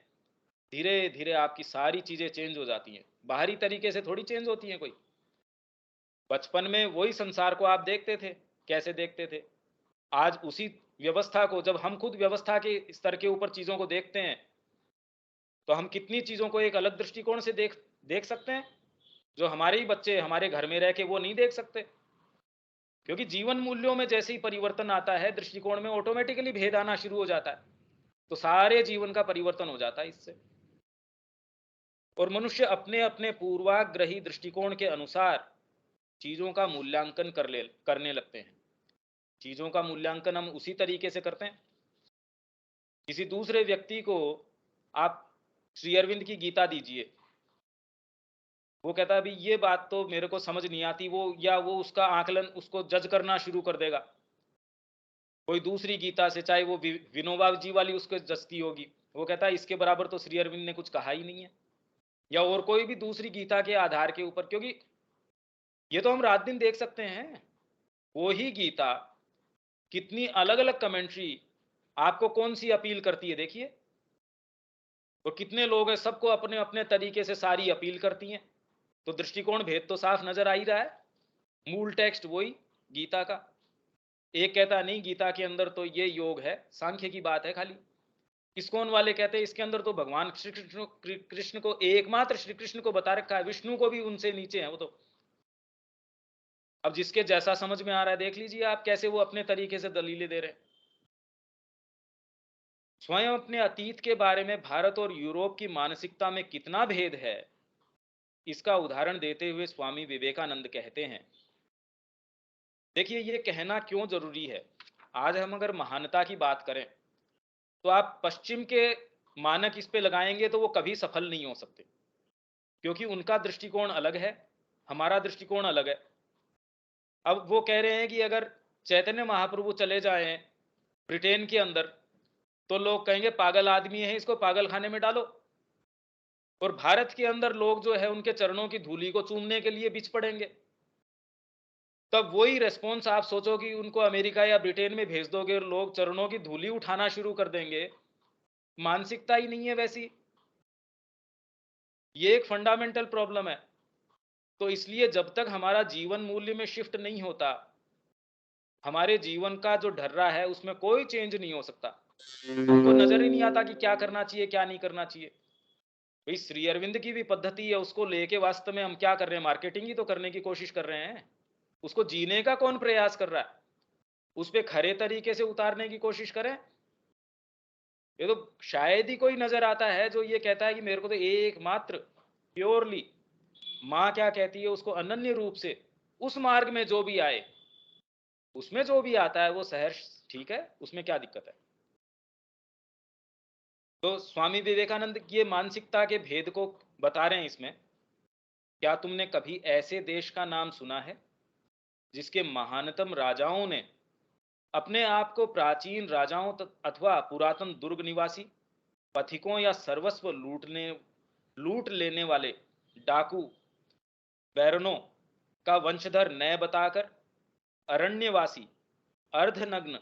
धीरे धीरे आपकी सारी चीजें चेंज हो जाती हैं। बाहरी तरीके से थोड़ी चेंज होती हैं कोई। बचपन में वही संसार को आप देखते थे, कैसे देखते थे। आज उसी व्यवस्था को जब हम खुद व्यवस्था के स्तर के ऊपर चीजों को देखते हैं, तो हम कितनी चीजों को एक अलग दृष्टिकोण से देख सकते हैं, जो हमारे ही बच्चे हमारे घर में रह के वो नहीं देख सकते। क्योंकि जीवन मूल्यों में जैसे ही परिवर्तन आता है, दृष्टिकोण में ऑटोमेटिकली भेद आना शुरू हो जाता है। तो सारे जीवन का परिवर्तन हो जाता है इससे। और मनुष्य अपने अपने पूर्वाग्रही दृष्टिकोण के अनुसार चीजों का मूल्यांकन करने लगते हैं। चीजों का मूल्यांकन हम उसी तरीके से करते हैं। किसी दूसरे व्यक्ति को आप श्री अरविंद की गीता दीजिए, वो कहता है अभी ये बात तो मेरे को समझ नहीं आती, वो उसका आकलन, उसको जज करना शुरू कर देगा। कोई दूसरी गीता से, चाहे वो विनोबा जी वाली उसको जचती होगी, वो कहता है इसके बराबर तो श्री अरविंद ने कुछ कहा ही नहीं है। या और कोई भी दूसरी गीता के आधार के ऊपर, क्योंकि ये तो हम रात दिन देख सकते हैं। वो ही गीता कितनी अलग अलग कमेंट्री आपको कौन सी अपील करती है देखिए, और कितने लोग हैं, सबको अपने अपने तरीके से सारी अपील करती हैं। तो दृष्टिकोण भेद तो साफ नजर आ ही रहा है। मूल टेक्स्ट वही गीता का। एक कहता नहीं गीता के अंदर तो ये योग है, सांख्य की बात है खाली। इस्कॉन वाले कहते हैं इसके अंदर तो भगवान श्री कृष्ण को, एकमात्र श्री कृष्ण को बता रखा है, विष्णु को भी उनसे नीचे है वो तो। अब जिसके जैसा समझ में आ रहा है देख लीजिए आप, कैसे वो अपने तरीके से दलीलें दे रहे हैं। स्वयं अपने अतीत के बारे में भारत और यूरोप की मानसिकता में कितना भेद है, इसका उदाहरण देते हुए स्वामी विवेकानंद कहते हैं। देखिए ये कहना क्यों जरूरी है। आज हम अगर महानता की बात करें तो आप पश्चिम के मानक इस पे लगाएंगे तो वो कभी सफल नहीं हो सकते, क्योंकि उनका दृष्टिकोण अलग है, हमारा दृष्टिकोण अलग है। अब वो कह रहे हैं कि अगर चैतन्य महाप्रभु चले जाएं ब्रिटेन के अंदर तो लोग कहेंगे पागल आदमी है, इसको पागल खाने में डालो। और भारत के अंदर लोग जो है उनके चरणों की धूली को चूमने के लिए बिछ पड़ेंगे। तब वही रेस्पॉन्स आप सोचो कि उनको अमेरिका या ब्रिटेन में भेज दोगे और लोग चरणों की धूली उठाना शुरू कर देंगे। मानसिकता ही नहीं है वैसी। ये एक फंडामेंटल प्रॉब्लम है। तो इसलिए जब तक हमारा जीवन मूल्य में शिफ्ट नहीं होता, हमारे जीवन का जो ढर्रा है उसमें कोई चेंज नहीं हो सकता। हमको नजर ही नहीं आता कि क्या करना चाहिए क्या नहीं करना चाहिए। भाई श्री अरविंद की भी पद्धति है, उसको लेके वास्तव में हम क्या कर रहे हैं, मार्केटिंग ही तो करने की कोशिश कर रहे हैं। उसको जीने का कौन प्रयास कर रहा है, उस पर खरे तरीके से उतारने की कोशिश करें। ये तो शायद ही कोई नजर आता है जो ये कहता है कि मेरे को तो एकमात्र प्योरली माँ क्या कहती है उसको अनन्य रूप से उस मार्ग में जो भी आए, उसमें जो भी आता है वो सहर्ष ठीक है, उसमें क्या दिक्कत है। तो स्वामी विवेकानंद ये मानसिकता के भेद को बता रहे हैं इसमें। क्या तुमने कभी ऐसे देश का नाम सुना है जिसके महानतम राजाओं ने अपने आप को प्राचीन राजाओं अथवा पुरातन दुर्ग निवासी, पथिकों या सर्वस्व लूट लेने वाले डाकू बैरनों का वंशधर न बताकर अरण्यवासी अर्धनग्न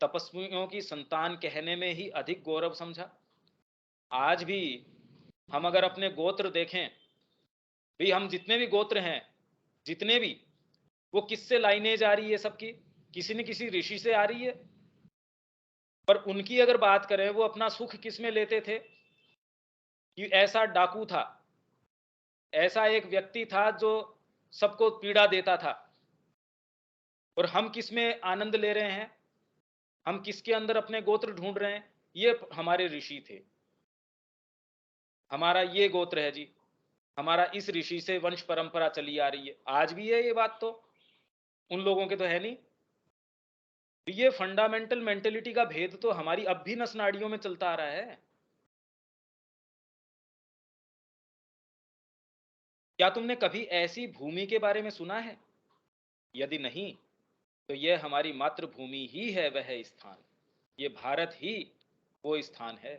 तपस्वियों की संतान कहने में ही अधिक गौरव समझा। आज भी हम अगर अपने गोत्र देखें, भाई हम जितने भी गोत्र हैं, जितने भी, वो किससे लाइनेज आ रही है सबकी, किसी न किसी ऋषि से आ रही है। पर उनकी अगर बात करें, वो अपना सुख किस में लेते थे कि ऐसा डाकू था, ऐसा एक व्यक्ति था जो सबको पीड़ा देता था। और हम किस में आनंद ले रहे हैं, हम किसके अंदर अपने गोत्र ढूंढ रहे हैं, ये हमारे ऋषि थे। हमारा ये गोत्र है जी, हमारा इस ऋषि से वंश परंपरा चली आ रही है। आज भी है ये बात, तो उन लोगों के तो है नहीं। ये फंडामेंटल मेंटेलिटी का भेद तो हमारी अब भी नस नाड़ियों में चलता आ रहा है। क्या तुमने कभी ऐसी भूमि के बारे में सुना है? यदि नहीं तो यह हमारी मातृभूमि ही है वह स्थान, ये भारत ही वो स्थान है।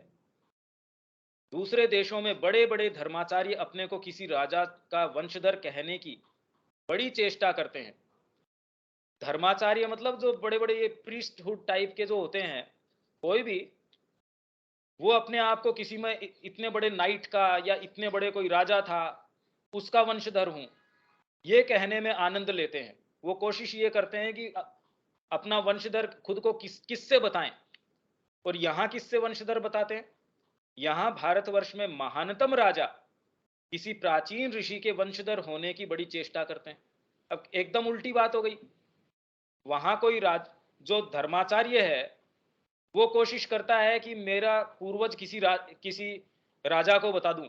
दूसरे देशों में बड़े बड़े धर्माचार्य अपने को किसी राजा का वंशधर कहने की बड़ी चेष्टा करते हैं। धर्माचार्य मतलब जो बड़े बड़े ये प्रीस्टहुड टाइप के जो होते हैं, कोई भी, वो अपने आप को किसी में इतने बड़े नाइट का या इतने बड़े कोई राजा था उसका वंशधर हूं, ये कहने में आनंद लेते हैं। वो कोशिश ये करते हैं कि अपना वंशधर खुद को किससे बताएं। और यहां किससे वंशधर बताते हैं? यहां भारतवर्ष में महानतम राजा किसी प्राचीन ऋषि के वंशधर होने की बड़ी चेष्टा करते हैं। अब एकदम उल्टी बात हो गई। वहां कोई जो धर्माचार्य है वो कोशिश करता है कि मेरा पूर्वज किसी राजा को बता दूं,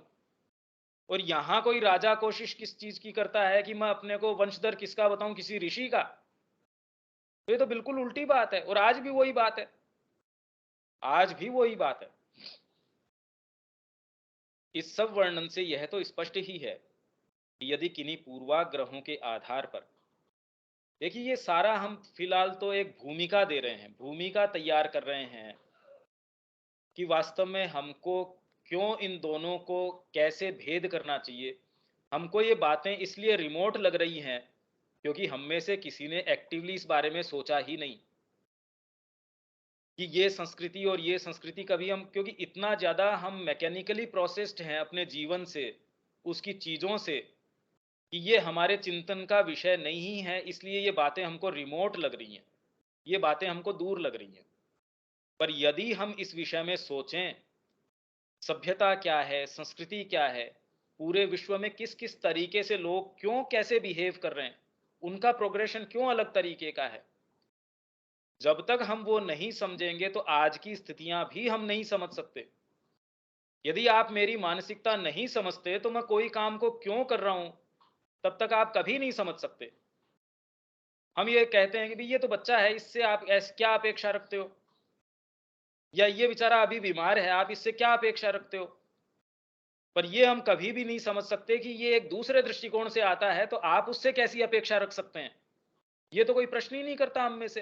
और यहां कोई राजा कोशिश किस चीज की करता है कि मैं अपने को वंशधर किसका बताऊं, किसी ऋषि का। तो ये तो बिल्कुल उल्टी बात है। और आज भी वही बात है, आज भी वही बात है। इस सब वर्णन से यह तो स्पष्ट ही है कि यदि किन्हीं पूर्वाग्रहों के आधार पर, देखिए ये सारा हम फिलहाल तो एक भूमिका दे रहे हैं, भूमिका तैयार कर रहे हैं कि वास्तव में हमको क्यों इन दोनों को कैसे भेद करना चाहिए। हमको ये बातें इसलिए रिमोट लग रही हैं क्योंकि हम में से किसी ने एक्टिवली इस बारे में सोचा ही नहीं। कि ये संस्कृति और ये संस्कृति कभी हम, क्योंकि इतना ज़्यादा हम मैकेनिकली प्रोसेस्ड हैं अपने जीवन से, उसकी चीज़ों से, कि ये हमारे चिंतन का विषय नहीं है, इसलिए ये बातें हमको रिमोट लग रही हैं, ये बातें हमको दूर लग रही हैं। पर यदि हम इस विषय में सोचें, सभ्यता क्या है, संस्कृति क्या है, पूरे विश्व में किस-किस तरीके से लोग क्यों कैसे बिहेव कर रहे हैं, उनका प्रोग्रेशन क्यों अलग तरीके का है। जब तक हम वो नहीं समझेंगे तो आज की स्थितियां भी हम नहीं समझ सकते। यदि आप मेरी मानसिकता नहीं समझते तो मैं कोई काम को क्यों कर रहा हूं, तब तक आप कभी नहीं समझ सकते। हम ये कहते हैं कि भाई ये तो बच्चा है, इससे आप ऐसे क्या अपेक्षा रखते हो, या ये बेचारा अभी बीमार है, आप इससे क्या अपेक्षा रखते हो। पर ये हम कभी भी नहीं समझ सकते कि ये एक दूसरे दृष्टिकोण से आता है, तो आप उससे कैसी अपेक्षा रख सकते हैं। ये तो कोई प्रश्न ही नहीं करता हम में से।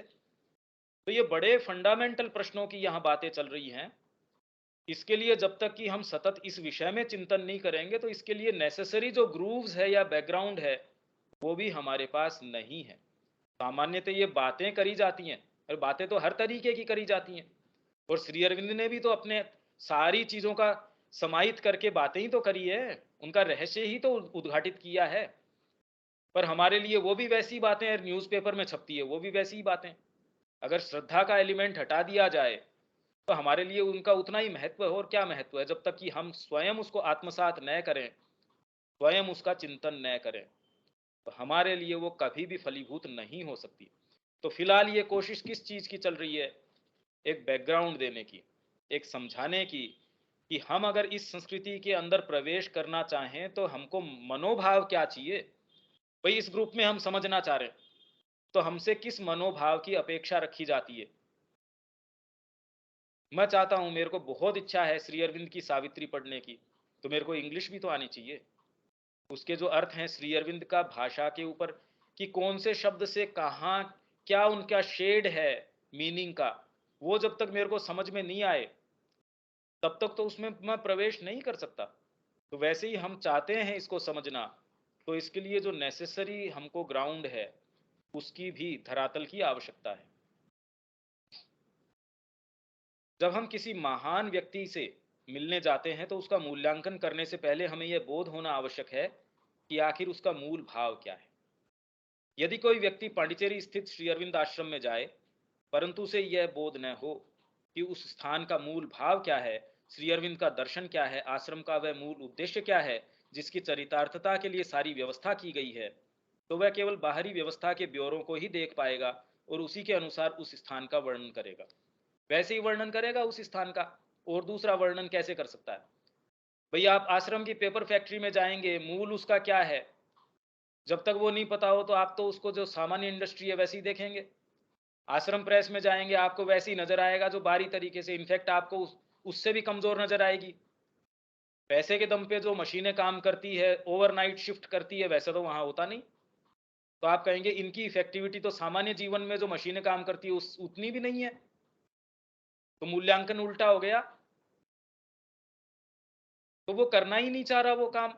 तो ये बड़े फंडामेंटल प्रश्नों की यहाँ बातें चल रही हैं। इसके लिए जब तक कि हम सतत इस विषय में चिंतन नहीं करेंगे, तो इसके लिए नेसेसरी जो ग्रूव्स है या बैकग्राउंड है, वो भी हमारे पास नहीं है। सामान्यतः ये बातें करी जाती हैं, और बातें तो हर तरीके की करी जाती हैं। और श्री अरविंद ने भी तो अपने सारी चीजों का समाहित करके बातें ही तो करी है, उनका रहस्य ही तो उद्घाटित किया है। पर हमारे लिए वो भी वैसी बातें न्यूज़पेपर में छपती है, वो भी वैसी ही बातें। अगर श्रद्धा का एलिमेंट हटा दिया जाए तो हमारे लिए उनका उतना ही महत्व है। और क्या महत्व है, जब तक कि हम स्वयं उसको आत्मसात न करें, स्वयं उसका चिंतन न करें, तो हमारे लिए वो कभी भी फलीभूत नहीं हो सकती। तो फिलहाल ये कोशिश किस चीज की चल रही है, एक बैकग्राउंड देने की, एक समझाने की, कि हम अगर इस संस्कृति के अंदर प्रवेश करना चाहें तो हमको मनोभाव क्या चाहिए। भाई इस ग्रुप में हम समझना चाह रहे हैं, तो हमसे किस मनोभाव की अपेक्षा रखी जाती है। मैं चाहता हूं, मेरे को बहुत इच्छा है श्री अरविंद की सावित्री पढ़ने की, तो मेरे को इंग्लिश भी तो आनी चाहिए। उसके जो अर्थ हैं श्री अरविंद का भाषा के ऊपर, कि कौन से शब्द से कहाँ क्या उनका शेड है मीनिंग का, वो जब तक मेरे को समझ में नहीं आए, तब तक तो उसमें मैं प्रवेश नहीं कर सकता। तो वैसे ही हम चाहते हैं इसको समझना, तो इसके लिए जो नेसेसरी हमको ग्राउंड है, उसकी भी धरातल की आवश्यकता है। जब हम किसी महान व्यक्ति से मिलने जाते हैं तो उसका मूल्यांकन करने से पहले हमें यह बोध होना आवश्यक है कि आखिर उसका मूल भाव क्या है। यदि कोई व्यक्ति पांडिचेरी स्थित श्री अरविंद आश्रम में जाए, परंतु उसे यह बोध न हो कि उस स्थान का मूल भाव क्या है, श्री अरविंद का दर्शन क्या है, आश्रम का वह मूल उद्देश्य क्या है जिसकी चरितार्थता के लिए सारी व्यवस्था की गई है, तो वह केवल बाहरी व्यवस्था के ब्यौरों को ही देख पाएगा और उसी के अनुसार उस स्थान का वर्णन करेगा। वैसे ही वर्णन करेगा उस स्थान का, और दूसरा वर्णन कैसे कर सकता है। भैया आप आश्रम की पेपर फैक्ट्री में जाएंगे, मूल उसका क्या है, जब तक वो नहीं पता हो तो आप तो उसको जो सामान्य इंडस्ट्री है वैसे ही देखेंगे। आश्रम प्रेस में जाएंगे, आपको वैसे ही नजर आएगा जो बारी तरीके से, इनफैक्ट आपको उससे भी कमजोर नजर आएगी। पैसे के दम पे जो मशीनें काम करती है, ओवरनाइट शिफ्ट करती है, वैसे तो वहां होता नहीं। तो आप कहेंगे इनकी इफेक्टिविटी तो सामान्य जीवन में जो मशीनें काम करती है उस उतनी भी नहीं है, तो मूल्यांकन उल्टा हो गया। तो वो करना ही नहीं चाह रहा वो काम।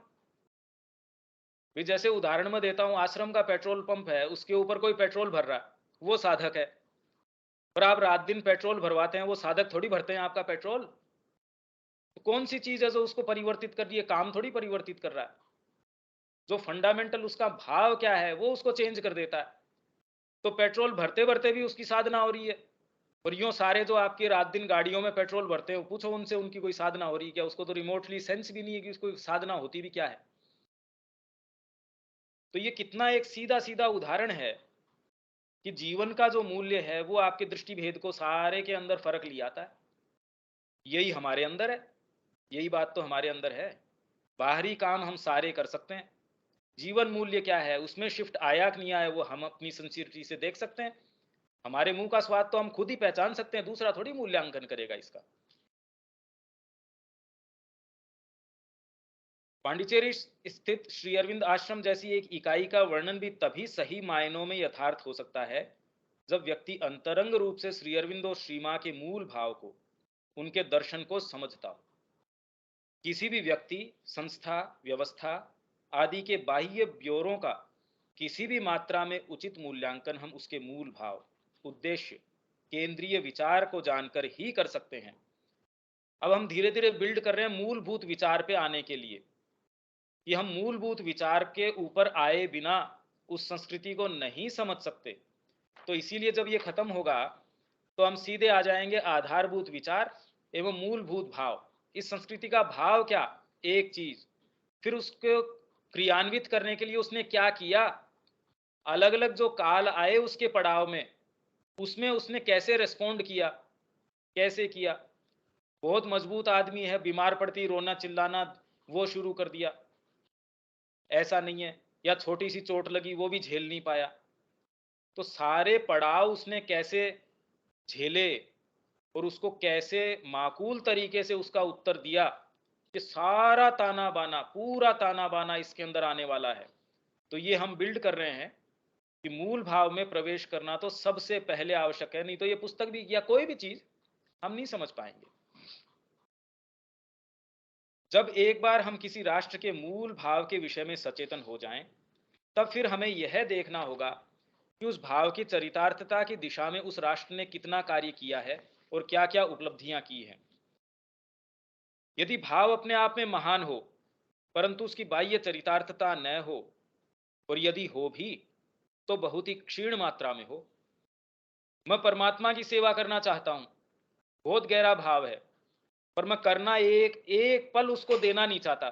भी जैसे उदाहरण में देता हूं, आश्रम का पेट्रोल पंप है, उसके ऊपर कोई पेट्रोल भर रहा है, वो साधक है। और आप रात दिन पेट्रोल भरवाते हैं, वो साधक थोड़ी भरते हैं आपका पेट्रोल। तो कौन सी चीज है जो उसको परिवर्तित कर रही है, काम थोड़ी परिवर्तित कर रहा है। जो फंडामेंटल उसका भाव क्या है वो उसको चेंज कर देता है। तो पेट्रोल भरते भरते भी उसकी साधना हो रही है। और यूं सारे जो आपके रात दिन गाड़ियों में पेट्रोल भरते हो, पूछो उनसे उनकी कोई साधना हो रही है क्या, उसको तो रिमोटली सेंस भी नहीं है कि उसको साधना होती भी क्या है। तो ये कितना एक सीधा सीधा उदाहरण है कि जीवन का जो मूल्य है वो आपके दृष्टि भेद को सारे के अंदर फर्क ले आता है। यही हमारे अंदर है, यही बात तो हमारे अंदर है। बाहरी काम हम सारे कर सकते हैं, जीवन मूल्य क्या है उसमें शिफ्ट आया कि नहीं आया वो हम अपनी सिंसियरिटी से देख सकते हैं। हमारे मुंह का स्वाद तो हम खुद ही पहचान सकते हैं, दूसरा थोड़ी मूल्यांकन करेगा इसका। पांडिचेरी स्थित श्री अरविंद आश्रम जैसी एक इकाई का वर्णन भी तभी सही मायनों में यथार्थ हो सकता है जब व्यक्ति अंतरंग रूप से श्री अरविंद और श्री मां के मूल भाव को, उनके दर्शन को समझता हो। किसी भी व्यक्ति, संस्था, व्यवस्था आदि के बाह्य ब्योरों का किसी भी मात्रा में उचित मूल्यांकन हम उसके मूल भाव, उद्देश्य केंद्रीय विचार को जानकर ही कर सकते हैं। अब हम धीरे धीरे बिल्ड कर रहे हैं मूलभूत विचार पे आने के लिए, कि हम मूलभूत विचार के ऊपर आए बिना उस संस्कृति को नहीं समझ सकते। तो इसीलिए जब ये खत्म होगा तो हम सीधे आ जाएंगे आधारभूत विचार एवं मूलभूत भाव। इस संस्कृति का भाव क्या, एक चीज, फिर उसको क्रियान्वित करने के लिए उसने क्या किया, अलग अलग जो काल आए उसके पड़ाव में, उसमें उसने कैसे रेस्पॉन्ड किया, कैसे किया। बहुत मजबूत आदमी है, बीमार पड़ती रोना चिल्लाना वो शुरू कर दिया, ऐसा नहीं है, या छोटी सी चोट लगी वो भी झेल नहीं पाया। तो सारे पड़ाव उसने कैसे झेले और उसको कैसे माकूल तरीके से उसका उत्तर दिया, कि सारा ताना बाना, पूरा ताना बाना इसके अंदर आने वाला है। तो ये हम बिल्ड कर रहे हैं कि मूल भाव में प्रवेश करना तो सबसे पहले आवश्यक है, नहीं तो ये पुस्तक भी या कोई भी चीज हम नहीं समझ पाएंगे। जब एक बार हम किसी राष्ट्र के मूल भाव के विषय में सचेतन हो जाएं, तब फिर हमें यह देखना होगा कि उस भाव की चरितार्थता की दिशा में उस राष्ट्र ने कितना कार्य किया है और क्या क्या उपलब्धियां की हैं। यदि भाव अपने आप में महान हो परंतु उसकी बाह्य चरितार्थता न हो, और यदि हो भी तो बहुत ही क्षीण मात्रा में हो। मैं परमात्मा की सेवा करना चाहता हूं, बहुत गहरा भाव है, पर मैं करना एक एक पल उसको देना नहीं चाहता।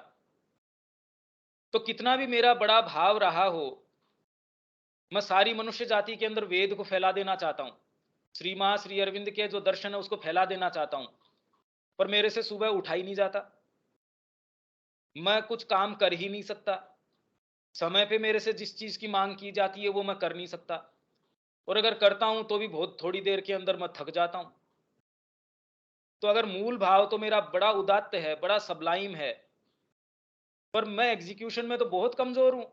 तो कितना भी मेरा बड़ा भाव रहा हो, मैं सारी मनुष्य जाति के अंदर वेद को फैला देना चाहता हूं, श्री अरविंद के जो दर्शन है उसको फैला देना चाहता हूं, पर मेरे से सुबह उठा ही नहीं जाता, मैं कुछ काम कर ही नहीं सकता, समय पे मेरे से जिस चीज की मांग की जाती है वो मैं कर नहीं सकता, और अगर करता हूं तो भी बहुत थोड़ी देर के अंदर मैं थक जाता हूं। तो अगर मूल भाव तो मेरा बड़ा उदात्त है, बड़ा सबलाइम है, पर मैं एग्जीक्यूशन में तो बहुत कमजोर हूं,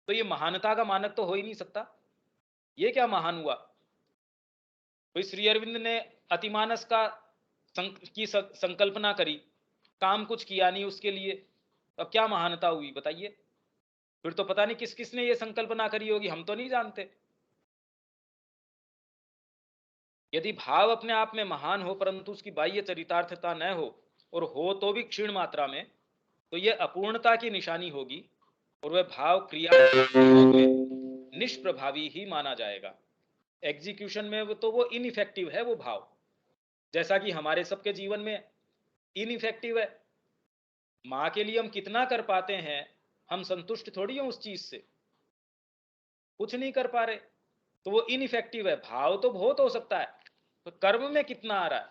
तो ये महानता का मानक तो हो ही नहीं सकता। ये क्या महान हुआ? तो श्री अरविंद ने अतिमानस का की संकल्पना करी, काम कुछ किया नहीं उसके लिए, अब क्या महानता हुई बताइए? फिर तो पता नहीं किस किसने ये संकल्पना करी होगी, हम तो नहीं जानते। यदि भाव अपने आप में महान हो परंतु उसकी बाह्य चरितार्थता न हो, और हो तो भी क्षीण मात्रा में, तो यह अपूर्णता की निशानी होगी, और वह भाव क्रिया में निष्प्रभावी ही माना जाएगा। एग्जीक्यूशन में वो इनइफेक्टिव है वो भाव, जैसा कि हमारे सबके जीवन में इनइफेक्टिव है। माँ के लिए हम कितना कर पाते हैं, हम संतुष्ट थोड़ी हो उस चीज से, कुछ नहीं कर पा रहे, तो वो इनइफेक्टिव है। भाव तो बहुत हो सकता है, तो कर्म में कितना आ रहा है,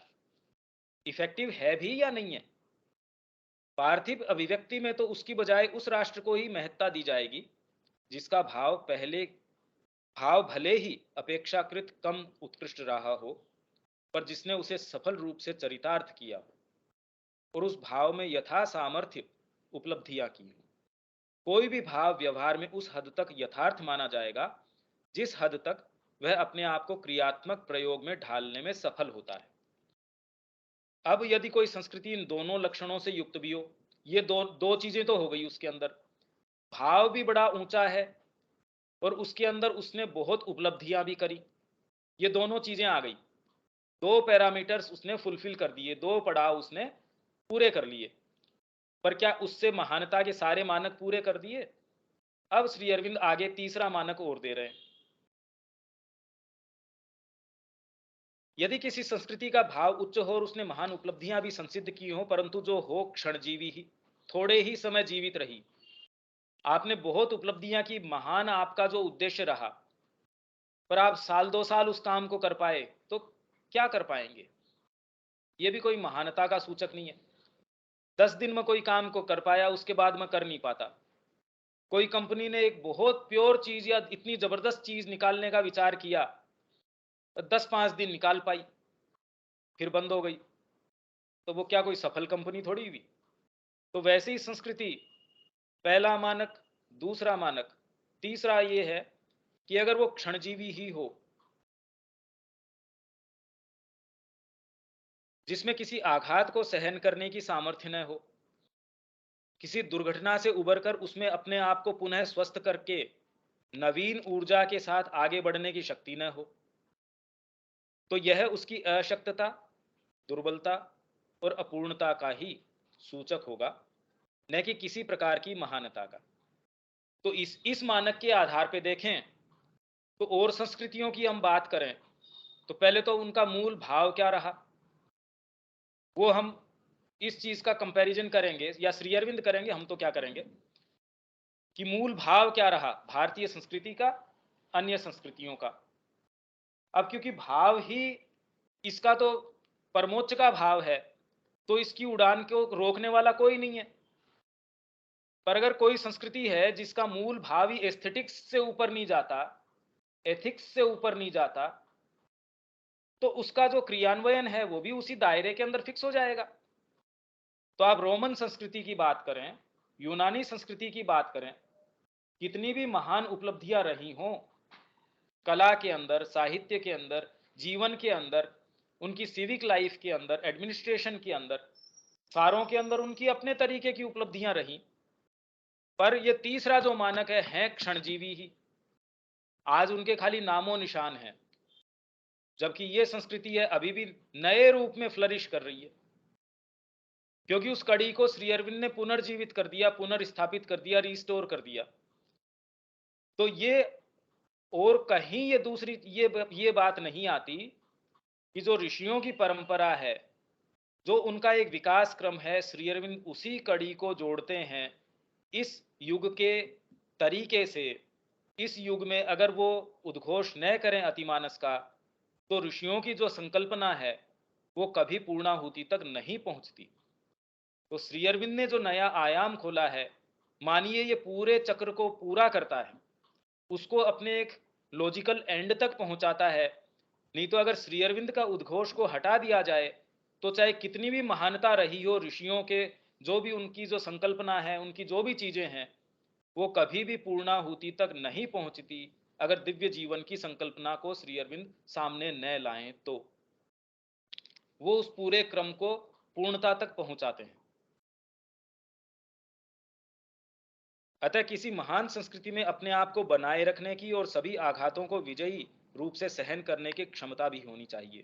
इफेक्टिव है भी या नहीं है। पार्थिव अभिव्यक्ति में तो उसकी बजाय उस राष्ट्र को ही महत्ता दी जाएगी जिसका भाव भले ही अपेक्षाकृत कम उत्कृष्ट रहा हो, पर जिसने उसे सफल रूप से चरितार्थ किया हो और उस भाव में यथा सामर्थ्य उपलब्धियां की हो। कोई भी भाव व्यवहार में उस हद तक यथार्थ माना जाएगा जिस हद तक वह अपने आप को क्रियात्मक प्रयोग में ढालने में सफल होता है। अब यदि कोई संस्कृति इन दोनों लक्षणों से युक्त भी हो, ये दो दो चीजें तो हो गई, उसके अंदर भाव भी बड़ा ऊंचा है और उसके अंदर उसने बहुत उपलब्धियां भी करी, ये दोनों चीजें आ गई, दो पैरामीटर्स उसने फुलफिल कर दिए, दो पड़ाव उसने पूरे कर लिए। पर क्या उससे महानता के सारे मानक पूरे कर दिए? अब श्री अरविंद आगे तीसरा मानक और दे रहे हैं। यदि किसी संस्कृति का भाव उच्च हो और उसने महान उपलब्धियां भी संसिद्ध की हो, परंतु जो हो क्षणजीवी ही, थोड़े ही समय जीवित रही, आपने बहुत उपलब्धियां की, महान आपका जो उद्देश्य रहा, पर आप साल दो साल उस काम को कर पाए, तो क्या कर पाएंगे? ये भी कोई महानता का सूचक नहीं है। 10 दिन में कोई काम को कर पाया, उसके बाद में कर नहीं पाता। कोई कंपनी ने एक बहुत प्योर चीज या इतनी जबरदस्त चीज निकालने का विचार किया, 10-5 दिन निकाल पाई, फिर बंद हो गई, तो वो क्या कोई सफल कंपनी थोड़ी हुई? तो वैसे ही संस्कृति, पहला मानक, दूसरा मानक, तीसरा ये है कि अगर वो क्षणजीवी ही हो, जिसमें किसी आघात को सहन करने की सामर्थ्य न हो, किसी दुर्घटना से उबरकर उसमें अपने आप को पुनः स्वस्थ करके नवीन ऊर्जा के साथ आगे बढ़ने की शक्ति न हो, तो यह उसकी अशक्तता, दुर्बलता और अपूर्णता का ही सूचक होगा, न कि किसी प्रकार की महानता का। तो इस मानक के आधार पे देखें तो और संस्कृतियों की हम बात करें तो पहले तो उनका मूल भाव क्या रहा, वो हम इस चीज का कंपैरिजन करेंगे या श्री अरविंद करेंगे, हम तो क्या करेंगे कि मूल भाव क्या रहा भारतीय संस्कृति का अन्य संस्कृतियों का। अब क्योंकि भाव ही इसका तो परमोच्च का भाव है, तो इसकी उड़ान को रोकने वाला कोई नहीं है। पर अगर कोई संस्कृति है जिसका मूल भाव ही एस्थेटिक्स से ऊपर नहीं जाता, एथिक्स से ऊपर नहीं जाता, तो उसका जो क्रियान्वयन है वो भी उसी दायरे के अंदर फिक्स हो जाएगा। तो आप रोमन संस्कृति की बात करें, यूनानी संस्कृति की बात करें, कितनी भी महान उपलब्धियां रही हों कला के अंदर, साहित्य के अंदर, जीवन के अंदर, उनकी सिविक लाइफ के अंदर, एडमिनिस्ट्रेशन के अंदर, सारों के अंदर उनकी अपने तरीके की उपलब्धियां रही, पर ये तीसरा जो मानक है क्षणजीवी ही। आज उनके खाली नामो निशान है, जबकि ये संस्कृति है अभी भी नए रूप में फ्लरिश कर रही है, क्योंकि उस कड़ी को श्री अरविंद ने पुनर्जीवित कर दिया, पुनर्स्थापित कर दिया, रिस्टोर कर दिया। तो ये और कहीं ये दूसरी ये बात नहीं आती कि जो ऋषियों की परंपरा है, जो उनका एक विकास क्रम है, श्री अरविंद उसी कड़ी को जोड़ते हैं इस युग के तरीके से। इस युग में अगर वो उद्घोष न करें अतिमानस का, तो ऋषियों की जो संकल्पना है वो कभी पूर्णाहुति तक नहीं पहुंचती। तो श्री अरविंद ने जो नया आयाम खोला है, मानिए ये पूरे चक्र को पूरा करता है, उसको अपने एक लॉजिकल एंड तक पहुंचाता है। नहीं तो अगर श्री अरविंद का उद्घोष को हटा दिया जाए तो चाहे कितनी भी महानता रही हो ऋषियों के, जो भी उनकी जो संकल्पना है, उनकी जो भी चीजें हैं, वो कभी भी पूर्णाहुति तक नहीं पहुंचती अगर दिव्य जीवन की संकल्पना को श्री अरविंद सामने न लाएं तो। वो उस पूरे क्रम को पूर्णता तक पहुंचाते हैं। अतः किसी महान संस्कृति में अपने आप को बनाए रखने की और सभी आघातों को विजयी रूप से सहन करने की क्षमता भी होनी चाहिए।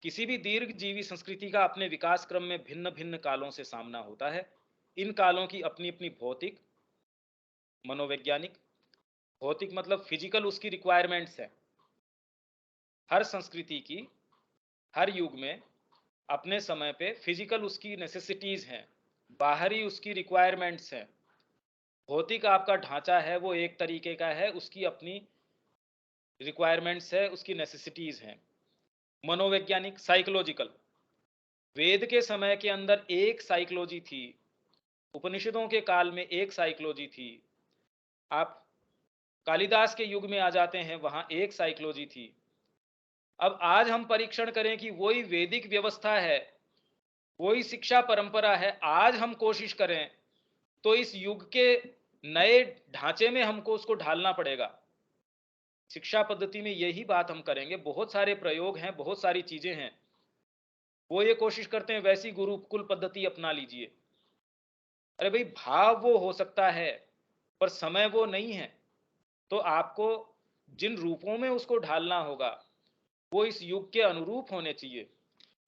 किसी भी दीर्घ जीवी संस्कृति का अपने विकास क्रम में भिन्न भिन्न कालों से सामना होता है। इन कालों की अपनी अपनी भौतिक, मनोवैज्ञानिक, भौतिक मतलब फिजिकल उसकी रिक्वायरमेंट्स है। हर संस्कृति की हर युग में अपने समय पे फिजिकल उसकी नेसेसिटीज हैं, बाहरी उसकी रिक्वायरमेंट्स हैं। भौतिक आपका ढांचा है वो एक तरीके का है, उसकी अपनी रिक्वायरमेंट्स है, उसकी नेसेसिटीज हैं। मनोवैज्ञानिक, साइकोलॉजिकल, वेद के समय के अंदर एक साइकोलॉजी थी, उपनिषदों के काल में एक साइकोलॉजी थी, आप कालिदास के युग में आ जाते हैं वहां एक साइकोलॉजी थी। अब आज हम परीक्षण करें कि वही वैदिक व्यवस्था है, वही शिक्षा परंपरा है, आज हम कोशिश करें तो इस युग के नए ढांचे में हमको उसको ढालना पड़ेगा। शिक्षा पद्धति में यही बात हम करेंगे। बहुत सारे प्रयोग हैं, बहुत सारी चीजें हैं, वो ये कोशिश करते हैं वैसी गुरुकुल पद्धति अपना लीजिए। अरे भाई, भाव वो हो सकता है पर समय वो नहीं है। तो आपको जिन रूपों में उसको ढालना होगा वो इस युग के अनुरूप होने चाहिए।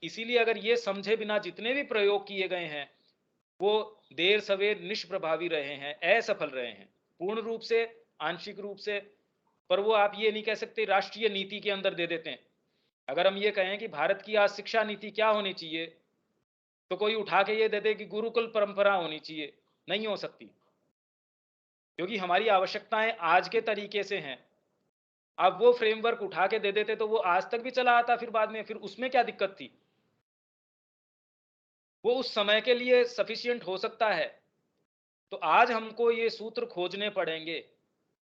इसीलिए अगर ये समझे बिना जितने भी प्रयोग किए गए हैं वो देर सवेर निष्प्रभावी रहे हैं, असफल रहे हैं, पूर्ण रूप से, आंशिक रूप से। पर वो आप ये नहीं कह सकते राष्ट्रीय नीति के अंदर दे देते हैं। अगर हम ये कहें कि भारत की आज शिक्षा नीति क्या होनी चाहिए, तो कोई उठा के ये दे दे कि गुरुकुल परंपरा होनी चाहिए, नहीं हो सकती, क्योंकि हमारी आवश्यकताएं आज के तरीके से हैं। अब वो फ्रेमवर्क उठा के दे देते तो वो आज तक भी चला आता, फिर बाद में फिर उसमें क्या दिक्कत थी। वो उस समय के लिए सफिशिएंट हो सकता है। तो आज हमको ये सूत्र खोजने पड़ेंगे,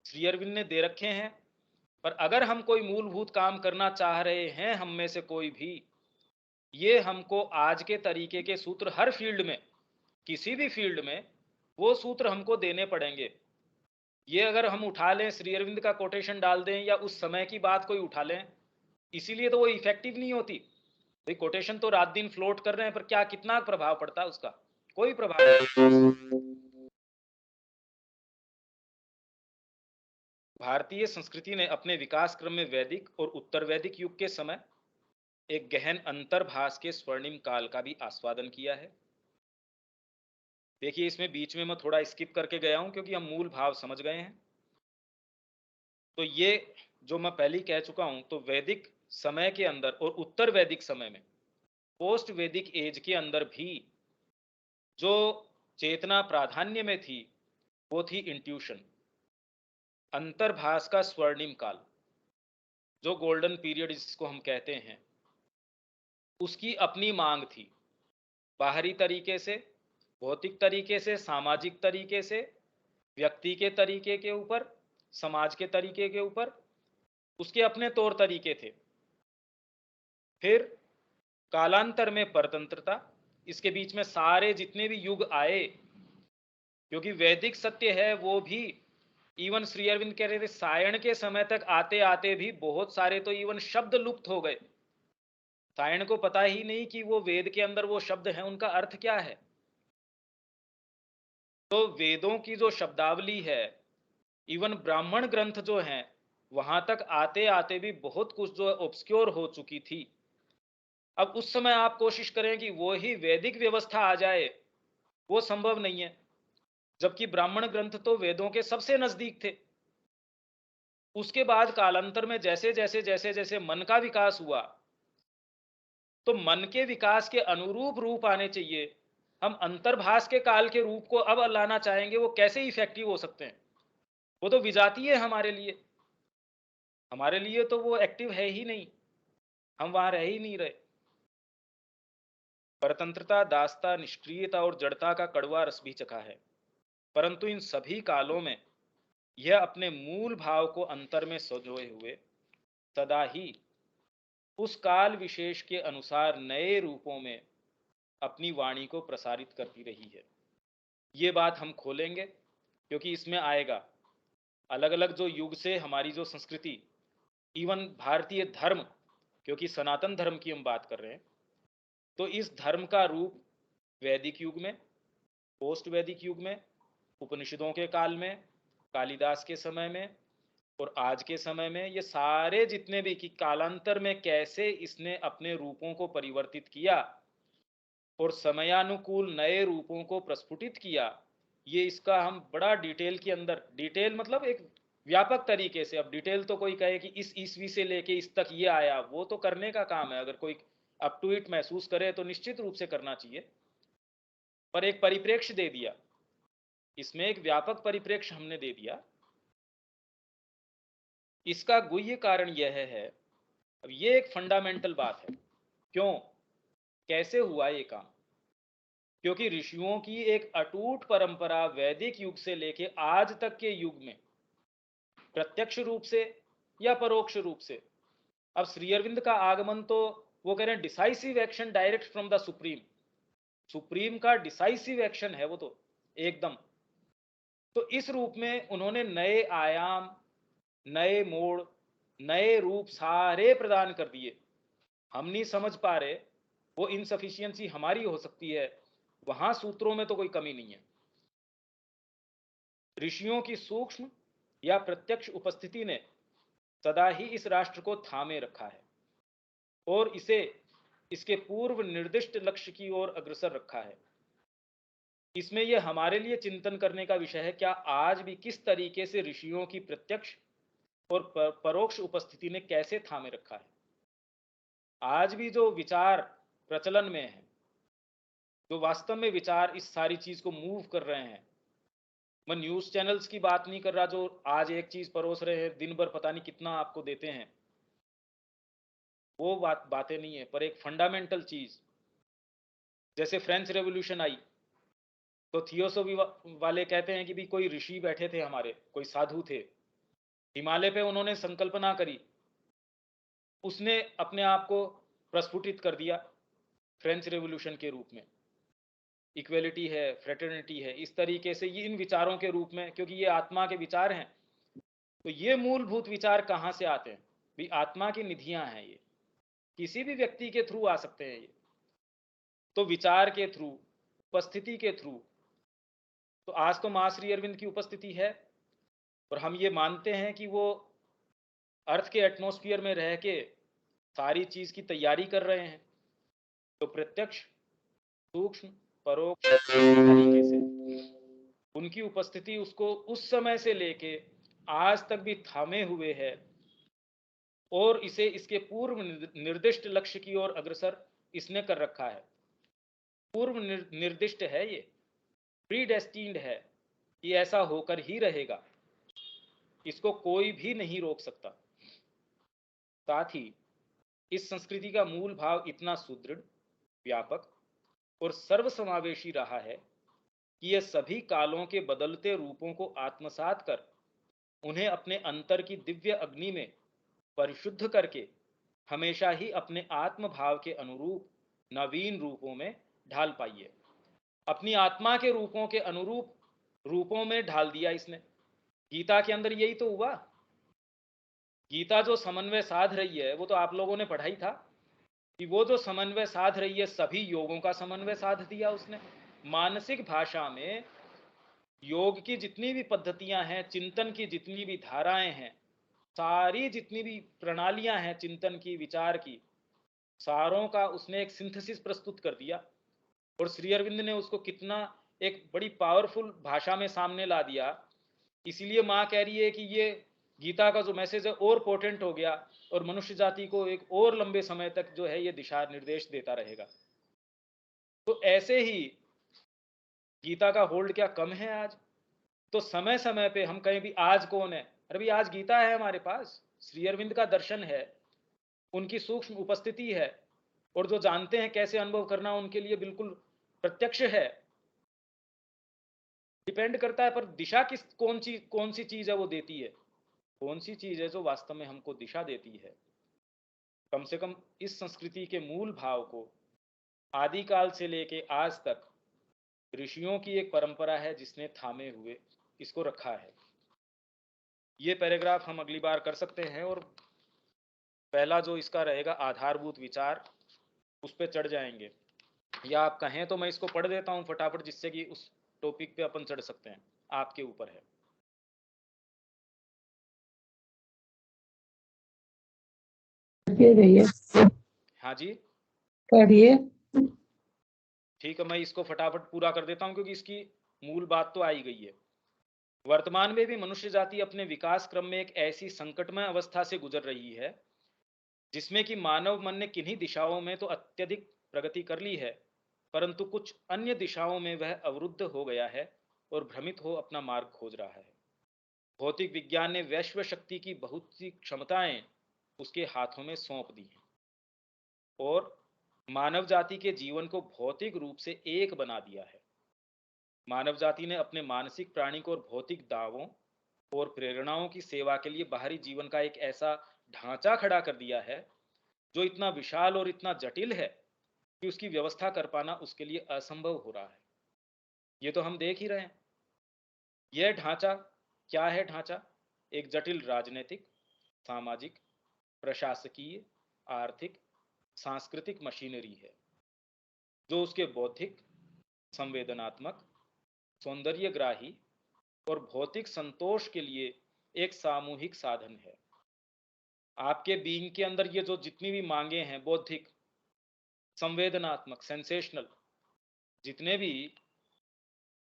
श्री अरविंद ने दे रखे हैं। पर अगर हम कोई मूलभूत काम करना चाह रहे हैं, हम में से कोई भी, ये हमको आज के तरीके के सूत्र हर फील्ड में, किसी भी फील्ड में वो सूत्र हमको देने पड़ेंगे। ये अगर हम उठा लें, श्री अरविंद का कोटेशन डाल दें या उस समय की बात कोई उठा लें, इसीलिए तो वो इफेक्टिव नहीं होती। भाई कोटेशन तो रात दिन फ्लोट कर रहे हैं, पर क्या कितना प्रभाव पड़ता है उसका? कोई प्रभाव नहीं। भारतीय संस्कृति ने अपने विकास क्रम में वैदिक और उत्तर वैदिक युग के समय एक गहन अंतर्भास के स्वर्णिम काल का भी आस्वादन किया है। देखिए, इसमें बीच में मैं थोड़ा स्किप करके गया हूं क्योंकि हम मूल भाव समझ गए हैं। तो ये जो मैं पहले ही कह चुका हूं, तो वैदिक समय के अंदर और उत्तर वैदिक समय में, पोस्ट वैदिक एज के अंदर भी जो चेतना प्राधान्य में थी, वो थी इंट्यूशन, अंतर्भास का स्वर्णिम काल, जो गोल्डन पीरियड जिसको हम कहते हैं, उसकी अपनी मांग थी। बाहरी तरीके से, भौतिक तरीके से, सामाजिक तरीके से, व्यक्ति के तरीके के ऊपर, समाज के तरीके के ऊपर उसके अपने तौर तरीके थे। फिर कालांतर में परतंत्रता, इसके बीच में सारे जितने भी युग आए, क्योंकि वैदिक सत्य है वो भी, इवन श्री अरविंद कह रहे थे सायण के समय तक आते आते भी बहुत सारे तो इवन शब्द लुप्त हो गए। सायण को पता ही नहीं कि वो वेद के अंदर वो शब्द है, उनका अर्थ क्या है। तो वेदों की जो शब्दावली है, इवन ब्राह्मण ग्रंथ जो हैं, वहां तक आते आते भी बहुत कुछ जो ऑब्सक्योर हो चुकी थी। अब उस समय आप कोशिश करें कि वो ही वैदिक व्यवस्था आ जाए, वो संभव नहीं है, जबकि ब्राह्मण ग्रंथ तो वेदों के सबसे नजदीक थे। उसके बाद कालांतर में जैसे जैसे जैसे जैसे मन का विकास हुआ, तो मन के विकास के अनुरूप रूप आने चाहिए। हम अंतर्भास के काल के रूप को अब लाना चाहेंगे, वो कैसे इफेक्टिव हो सकते हैं? वो तो विजातीय है हमारे लिए, हमारे लिए तो वो एक्टिव है ही नहीं, हम वहां रह ही नहीं रहे। परतंत्रता, दासता, निष्क्रियता और जड़ता का कड़वा रस भी चखा है, परंतु इन सभी कालों में यह अपने मूल भाव को अंतर में संजोए हुए सदा ही उस काल विशेष के अनुसार नए रूपों में अपनी वाणी को प्रसारित करती रही है। ये बात हम खोलेंगे क्योंकि इसमें आएगा अलग अलग जो युग से हमारी जो संस्कृति, इवन भारतीय धर्म, क्योंकि सनातन धर्म की हम बात कर रहे हैं, तो इस धर्म का रूप वैदिक युग में, पोस्ट वैदिक युग में, उपनिषदों के काल में, कालिदास के समय में और आज के समय में, ये सारे जितने भी कि कालांतर में कैसे इसने अपने रूपों को परिवर्तित किया और समयानुकूल नए रूपों को प्रस्फुटित किया, ये इसका हम बड़ा डिटेल के अंदर, डिटेल मतलब एक व्यापक तरीके से, अब डिटेल तो कोई कहे कि इस ईस्वी से लेके इस तक ये आया, वो तो करने का काम है, अगर कोई अप टू इट महसूस करे तो निश्चित रूप से करना चाहिए, पर एक परिप्रेक्ष्य दे दिया, इसमें एक व्यापक परिप्रेक्ष्य हमने दे दिया। इसका गुह्य कारण यह है, अब ये एक फंडामेंटल बात है, क्यों, कैसे हुआ ये काम? क्योंकि ऋषियों की एक अटूट परंपरा वैदिक युग से लेके आज तक के युग में, प्रत्यक्ष रूप से या परोक्ष रूप से, अब श्री अरविंद का आगमन तो वो कह रहे हैं decisive action direct from the supreme, supreme का डिसाइसिव एक्शन है वो तो एकदम। तो इस रूप में उन्होंने नए आयाम, नए मोड़, नए रूप सारे प्रदान कर दिए। हम नहीं समझ पा रहे, वो इनसफिशियंसी हमारी हो सकती है, वहां सूत्रों में तो कोई कमी नहीं है। ऋषियों की सूक्ष्म या प्रत्यक्ष उपस्थिति ने सदा ही इस राष्ट्र को थामे रखा है और इसे इसके पूर्व निर्दिष्ट लक्ष्य की ओर अग्रसर रखा है। इसमें यह हमारे लिए चिंतन करने का विषय है, क्या आज भी किस तरीके से ऋषियों की प्रत्यक्ष और परोक्ष उपस्थिति ने कैसे थामे रखा है। आज भी जो विचार प्रचलन में है, जो वास्तव में विचार इस सारी चीज को मूव कर रहे हैं, मैं न्यूज चैनल्स की बात नहीं कर रहा जो आज एक चीज परोस रहे हैं, दिन भर पता नहीं कितना आपको देते हैं, वो बातें नहीं है, पर एक फंडामेंटल चीज, जैसे फ्रेंच रेवोल्यूशन आई, तो थियोसॉफी वाले कहते हैं कि भी कोई ऋषि बैठे थे हमारे, कोई साधु थे, हिमालय पे उन्होंने संकल्पना करी, उसने अपने आप को प्रस्फुटित कर दिया फ्रेंच रेवोल्यूशन के रूप में। इक्वेलिटी है, फ्रेटर्निटी है, इस तरीके से ये इन विचारों के रूप में, क्योंकि ये आत्मा के विचार हैं, तो ये मूलभूत विचार कहाँ से आते हैं? भी आत्मा की निधियां हैं, ये किसी भी व्यक्ति के थ्रू आ सकते हैं ये, तो विचार के थ्रू, उपस्थिति के थ्रू। तो आज तो मां श्री अरविंद की उपस्थिति है और हम ये मानते हैं कि वो अर्थ के एटमॉस्फेयर में रह के सारी चीज की तैयारी कर रहे हैं। तो प्रत्यक्ष, सूक्ष्म, परोक्ष तरीके से उनकी उपस्थिति उसको उस समय से लेके आज तक भी थामे हुए है और इसे इसके पूर्व निर्दिष्ट लक्ष्य की ओर अग्रसर इसने कर रखा है। पूर्व निर्दिष्ट है, ये प्रीडेस्टिन्ड है, ये ऐसा होकर ही रहेगा, इसको कोई भी नहीं रोक सकता। साथ ही इस संस्कृति का मूल भाव इतना सुदृढ़, व्यापक और सर्वसमावेशी रहा है कि यह सभी कालों के बदलते रूपों को आत्मसात कर उन्हें अपने अंतर की दिव्य अग्नि में परिशुद्ध करके हमेशा ही अपने आत्म भाव के अनुरूप नवीन रूपों में ढाल पाई है। अपनी आत्मा के रूपों के अनुरूप रूपों में ढाल दिया इसने। गीता के अंदर यही तो हुआ। गीता जो समन्वय साध रही है, वो तो आप लोगों ने पढ़ा ही था कि वो जो समन्वय साध रही है, सभी योगों का समन्वय साध दिया उसने। मानसिक भाषा में योग की जितनी भी पद्धतियां हैं, चिंतन की जितनी भी धाराएं हैं, सारी जितनी भी प्रणालियां हैं चिंतन की, विचार की, सारों का उसने एक सिंथेसिस प्रस्तुत कर दिया। और श्री अरविंद ने उसको कितना एक बड़ी पावरफुल भाषा में सामने ला दिया। इसीलिए माँ कह रही है कि ये गीता का जो मैसेज है और पोटेंट हो गया और मनुष्य जाति को एक और लंबे समय तक जो है ये दिशा निर्देश देता रहेगा। तो ऐसे ही गीता का होल्ड क्या कम है आज? तो समय समय पे हम कहें भी आज कौन है, अरे भी आज गीता है हमारे पास, श्री अरविंद का दर्शन है, उनकी सूक्ष्म उपस्थिति है, और जो जानते हैं कैसे अनुभव करना उनके लिए बिल्कुल प्रत्यक्ष है। डिपेंड करता है पर दिशा किस कौन सी चीज है वो देती है, कौन सी चीज है जो वास्तव में हमको दिशा देती है। कम से कम इस संस्कृति के मूल भाव को आदिकाल से लेके आज तक ऋषियों की एक परंपरा है जिसने थामे हुए इसको रखा है। ये पैराग्राफ हम अगली बार कर सकते हैं और पहला जो इसका रहेगा आधारभूत विचार, उस पर चढ़ जाएंगे, या आप कहें तो मैं इसको पढ़ देता हूं फटाफट जिससे कि उस टॉपिक पे अपन चढ़ सकते हैं, आपके ऊपर है। हाँ जी पढ़िए। ठीक है, मैं इसको फटाफट पूरा कर देता हूं क्योंकि इसकी मूल बात तो आई गई है। वर्तमान में भी मनुष्य जाति अपने विकास क्रम में एक ऐसी संकटमय अवस्था से गुजर रही है जिसमें कि मानव मन ने किन्हीं दिशाओं में तो अत्यधिक प्रगति कर ली है, परंतु कुछ अन्य दिशाओं में वह अवरुद्ध हो गया है और भ्रमित हो अपना मार्ग खोज रहा है। भौतिक विज्ञान ने वैश्व शक्ति की बहुत सी क्षमताएं उसके हाथों में सौंप दी हैं और मानव जाति के जीवन को भौतिक रूप से एक बना दिया है। मानव जाति ने अपने मानसिक प्राणिक और भौतिक दावों और प्रेरणाओं की सेवा के लिए बाहरी जीवन का एक ऐसा ढांचा खड़ा कर दिया है जो इतना विशाल और इतना जटिल है कि उसकी व्यवस्था कर पाना उसके लिए असंभव हो रहा है। ये तो हम देख ही रहे हैं। यह ढांचा क्या है? ढांचा एक जटिल राजनीतिक, सामाजिक, प्रशासकीय, आर्थिक, सांस्कृतिक मशीनरी है जो उसके बौद्धिक, संवेदनात्मक, सौंदर्यग्राही और भौतिक संतोष के लिए एक सामूहिक साधन है। आपके बीइंग के अंदर ये जो जितनी भी मांगे हैं, बौद्धिक, संवेदनात्मक, सेंसेशनल, जितने भी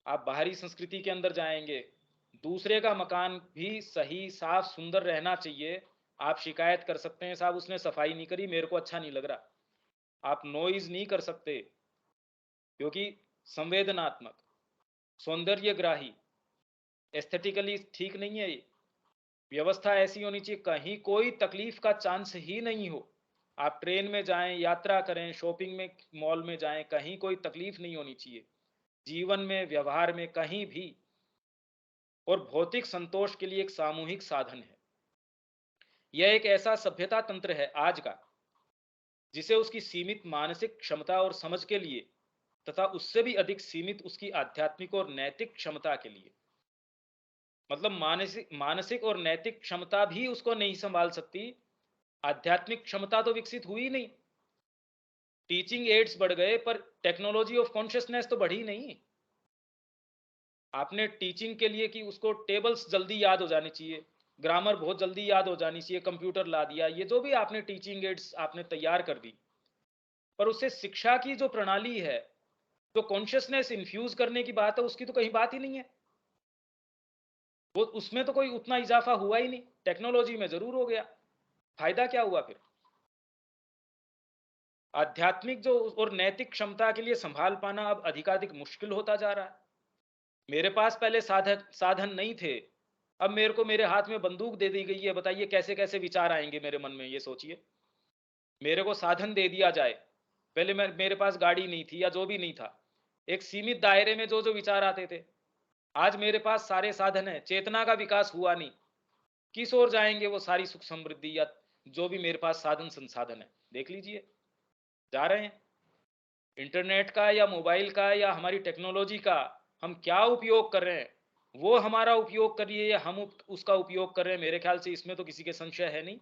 आप बाहरी संस्कृति के अंदर जाएंगे, दूसरे का मकान भी सही, साफ, सुंदर रहना चाहिए। आप शिकायत कर सकते हैं, साहब उसने सफाई नहीं करी, मेरे को अच्छा नहीं लग रहा। आप नॉइज नहीं कर सकते क्योंकि संवेदनात्मक, सौंदर्यग्राही, एस्थेटिकली ठीक नहीं है। ये व्यवस्था ऐसी होनी चाहिए कहीं कोई तकलीफ का चांस ही नहीं हो। आप ट्रेन में जाएं, यात्रा करें, शॉपिंग में, मॉल में जाएं, कहीं कोई तकलीफ नहीं होनी चाहिए, जीवन में, व्यवहार में, कहीं भी। और भौतिक संतोष के लिए एक सामूहिक साधन है। यह एक ऐसा सभ्यता तंत्र है आज का जिसे उसकी सीमित मानसिक क्षमता और समझ के लिए तथा उससे भी अधिक सीमित उसकी आध्यात्मिक और नैतिक क्षमता के लिए, मतलब मानसिक और नैतिक क्षमता भी उसको नहीं संभाल सकती, आध्यात्मिक क्षमता तो विकसित हुई नहीं। टीचिंग एड्स बढ़ गए पर टेक्नोलॉजी ऑफ कॉन्शियसनेस तो बढ़ी नहीं। आपने टीचिंग के लिए कि उसको टेबल्स जल्दी याद हो जानी चाहिए, ग्रामर बहुत जल्दी याद हो जानी चाहिए, कंप्यूटर ला दिया, ये जो भी आपने टीचिंग एड्स आपने तैयार कर दी, पर उससे शिक्षा की जो प्रणाली है, जो कॉन्शियसनेस इन्फ्यूज करने की बात है, उसकी तो कहीं बात ही नहीं है। वो उसमें तो कोई उतना इजाफा हुआ ही नहीं, टेक्नोलॉजी में जरूर हो गया, फायदा क्या हुआ फिर? आध्यात्मिक जो और नैतिक क्षमता के लिए संभाल पाना अब अधिकाधिक मुश्किल होता जा रहा है। मेरे पास पहले साधन नहीं थे, अब मेरे को मेरे हाथ में बंदूक दे दी गई है, बताइए कैसे कैसे विचार आएंगे मेरे मन में, ये सोचिए। मेरे को साधन दे दिया जाए, पहले मेरे पास गाड़ी नहीं थी या जो भी नहीं था, एक सीमित दायरे में जो जो विचार आते थे, आज मेरे पास सारे साधन है, चेतना का विकास हुआ नहीं, किस ओर जाएंगे वो सारी सुख समृद्धि या जो भी मेरे पास साधन संसाधन है, देख लीजिए जा रहे हैं। इंटरनेट का या मोबाइल का या हमारी टेक्नोलॉजी का हम क्या उपयोग कर रहे हैं, वो हमारा उपयोग करिए या हम उसका उपयोग कर रहे हैं, मेरे ख्याल से इसमें तो किसी के संशय है नहीं,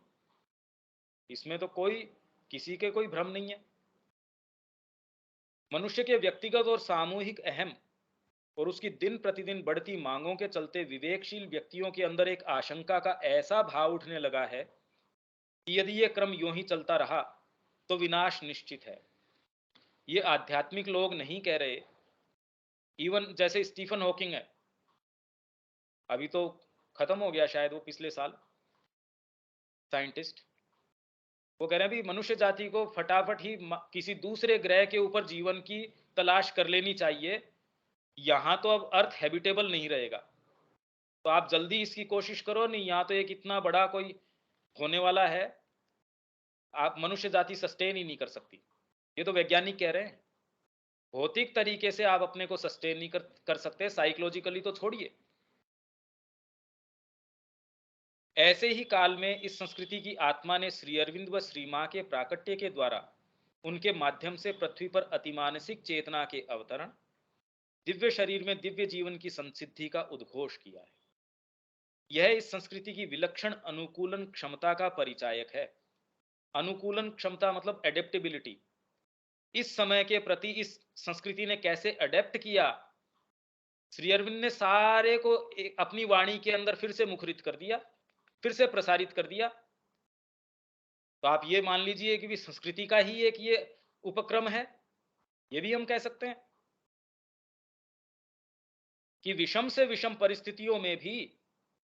इसमें तो कोई किसी के कोई भ्रम नहीं है। मनुष्य के व्यक्तिगत और सामूहिक अहम और उसकी दिन प्रतिदिन बढ़ती मांगों के चलते विवेकशील व्यक्तियों के अंदर एक आशंका का ऐसा भाव उठने लगा है कि यदि यह क्रम यूं ही चलता रहा तो विनाश निश्चित है। ये आध्यात्मिक लोग नहीं कह रहे, इवन जैसे स्टीफन हॉकिंग है, अभी तो खत्म हो गया शायद वो पिछले साल, साइंटिस्ट, वो कह रहे हैं भी मनुष्य जाति को फटाफट ही किसी दूसरे ग्रह के ऊपर जीवन की तलाश कर लेनी चाहिए, यहां तो अब अर्थ हैबिटेबल नहीं रहेगा, तो आप जल्दी इसकी कोशिश करो, नहीं यहाँ तो एक इतना बड़ा कोई होने वाला है, आप मनुष्य जाति सस्टेन ही नहीं कर सकती। ये तो वैज्ञानिक कह रहे हैं, भौतिक तरीके से आप अपने को सस्टेन नहीं कर सकते, साइकोलॉजिकली तो छोड़िए। ऐसे ही काल में इस संस्कृति की आत्मा ने श्री अरविंद व श्री मां के प्राकट्य के द्वारा उनके माध्यम से पृथ्वी पर अतिमानसिक चेतना के अवतरण, दिव्य शरीर में दिव्य जीवन की संसिद्धि का उद्घोष किया है। यह इस संस्कृति की विलक्षण अनुकूलन क्षमता का परिचायक है। अनुकूलन क्षमता मतलब एडेप्टेबिलिटी, इस समय के प्रति इस संस्कृति ने कैसे अडेप्ट किया, श्री अरविंद ने सारे को अपनी वाणी के अंदर फिर से मुखरित कर दिया, फिर से प्रसारित कर दिया। तो आप ये मान लीजिए कि भी संस्कृति का ही एक ये उपक्रम है, ये भी हम कह सकते हैं कि विषम से विषम परिस्थितियों में भी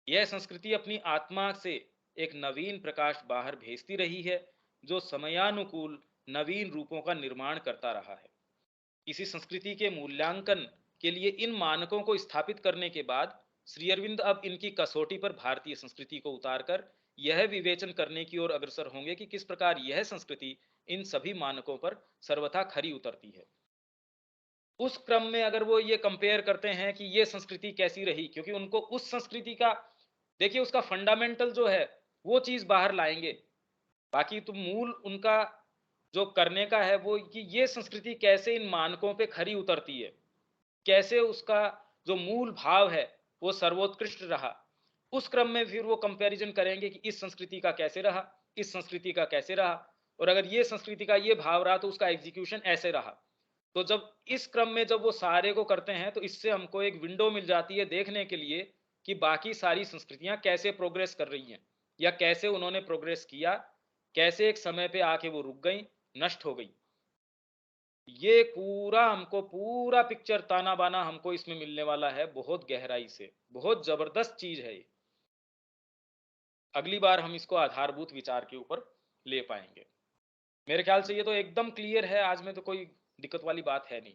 यह संस्कृति अपनी आत्मा से एक नवीन प्रकाश बाहर भेजती रही है, जो समयानुकूल नवीन रूपों का निर्माण करता रहा है। इसी संस्कृति के मूल्यांकन के लिए इन मानकों को स्थापित करने के बाद श्री अरविंद अब इनकी कसौटी पर भारतीय संस्कृति को उतारकर यह विवेचन करने की ओर अग्रसर होंगे कि किस प्रकार यह संस्कृति इन सभी मानकों पर सर्वथा खरी उतरती है। उस क्रम में अगर वो ये कंपेयर करते हैं कि ये संस्कृति कैसी रही, क्योंकि उनको उस संस्कृति का देखिए उसका फंडामेंटल जो है वो चीज बाहर लाएंगे, बाकी तो मूल उनका जो करने का है वो कि ये संस्कृति कैसे इन मानकों पे खरी उतरती है, कैसे उसका जो मूल भाव है वो सर्वोत्कृष्ट रहा। उस क्रम में फिर वो कंपैरिजन करेंगे कि इस संस्कृति का कैसे रहा, इस संस्कृति का कैसे रहा, और अगर ये संस्कृति का ये भाव रहा तो उसका एग्जीक्यूशन ऐसे रहा। तो जब इस क्रम में जब वो सारे को करते हैं तो इससे हमको एक विंडो मिल जाती है देखने के लिए कि बाकी सारी संस्कृतियां कैसे प्रोग्रेस कर रही हैं या कैसे उन्होंने प्रोग्रेस किया, कैसे एक समय पे आके वो रुक गई, नष्ट हो गई। ये पूरा हमको पूरा पिक्चर ताना बाना हमको इसमें मिलने वाला है, बहुत गहराई से, बहुत जबरदस्त चीज है ये। अगली बार हम इसको आधारभूत विचार के ऊपर ले पाएंगे। मेरे ख्याल से ये तो एकदम क्लियर है, आज में तो कोई दिक्कत वाली बात है नहीं।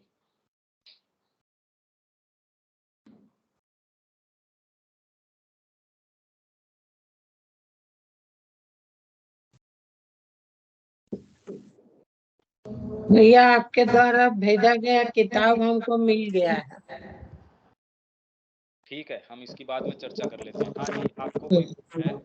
भैया आपके द्वारा भेजा गया किताब हमको मिल गया है। ठीक है, हम इसकी बाद में चर्चा कर लेते हैं। हाँ जी, आपको कोई है?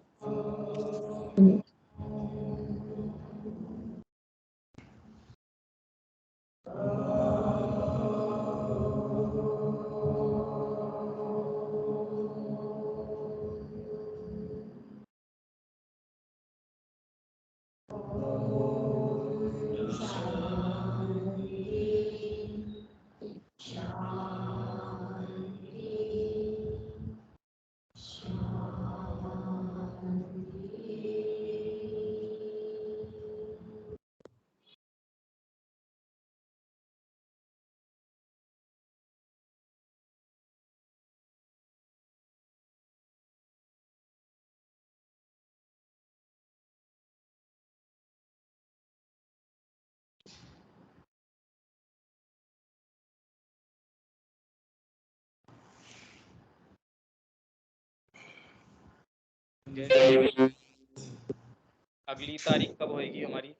अगली तारीख कब होएगी हमारी?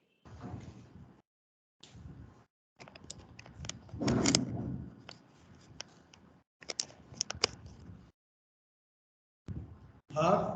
हाँ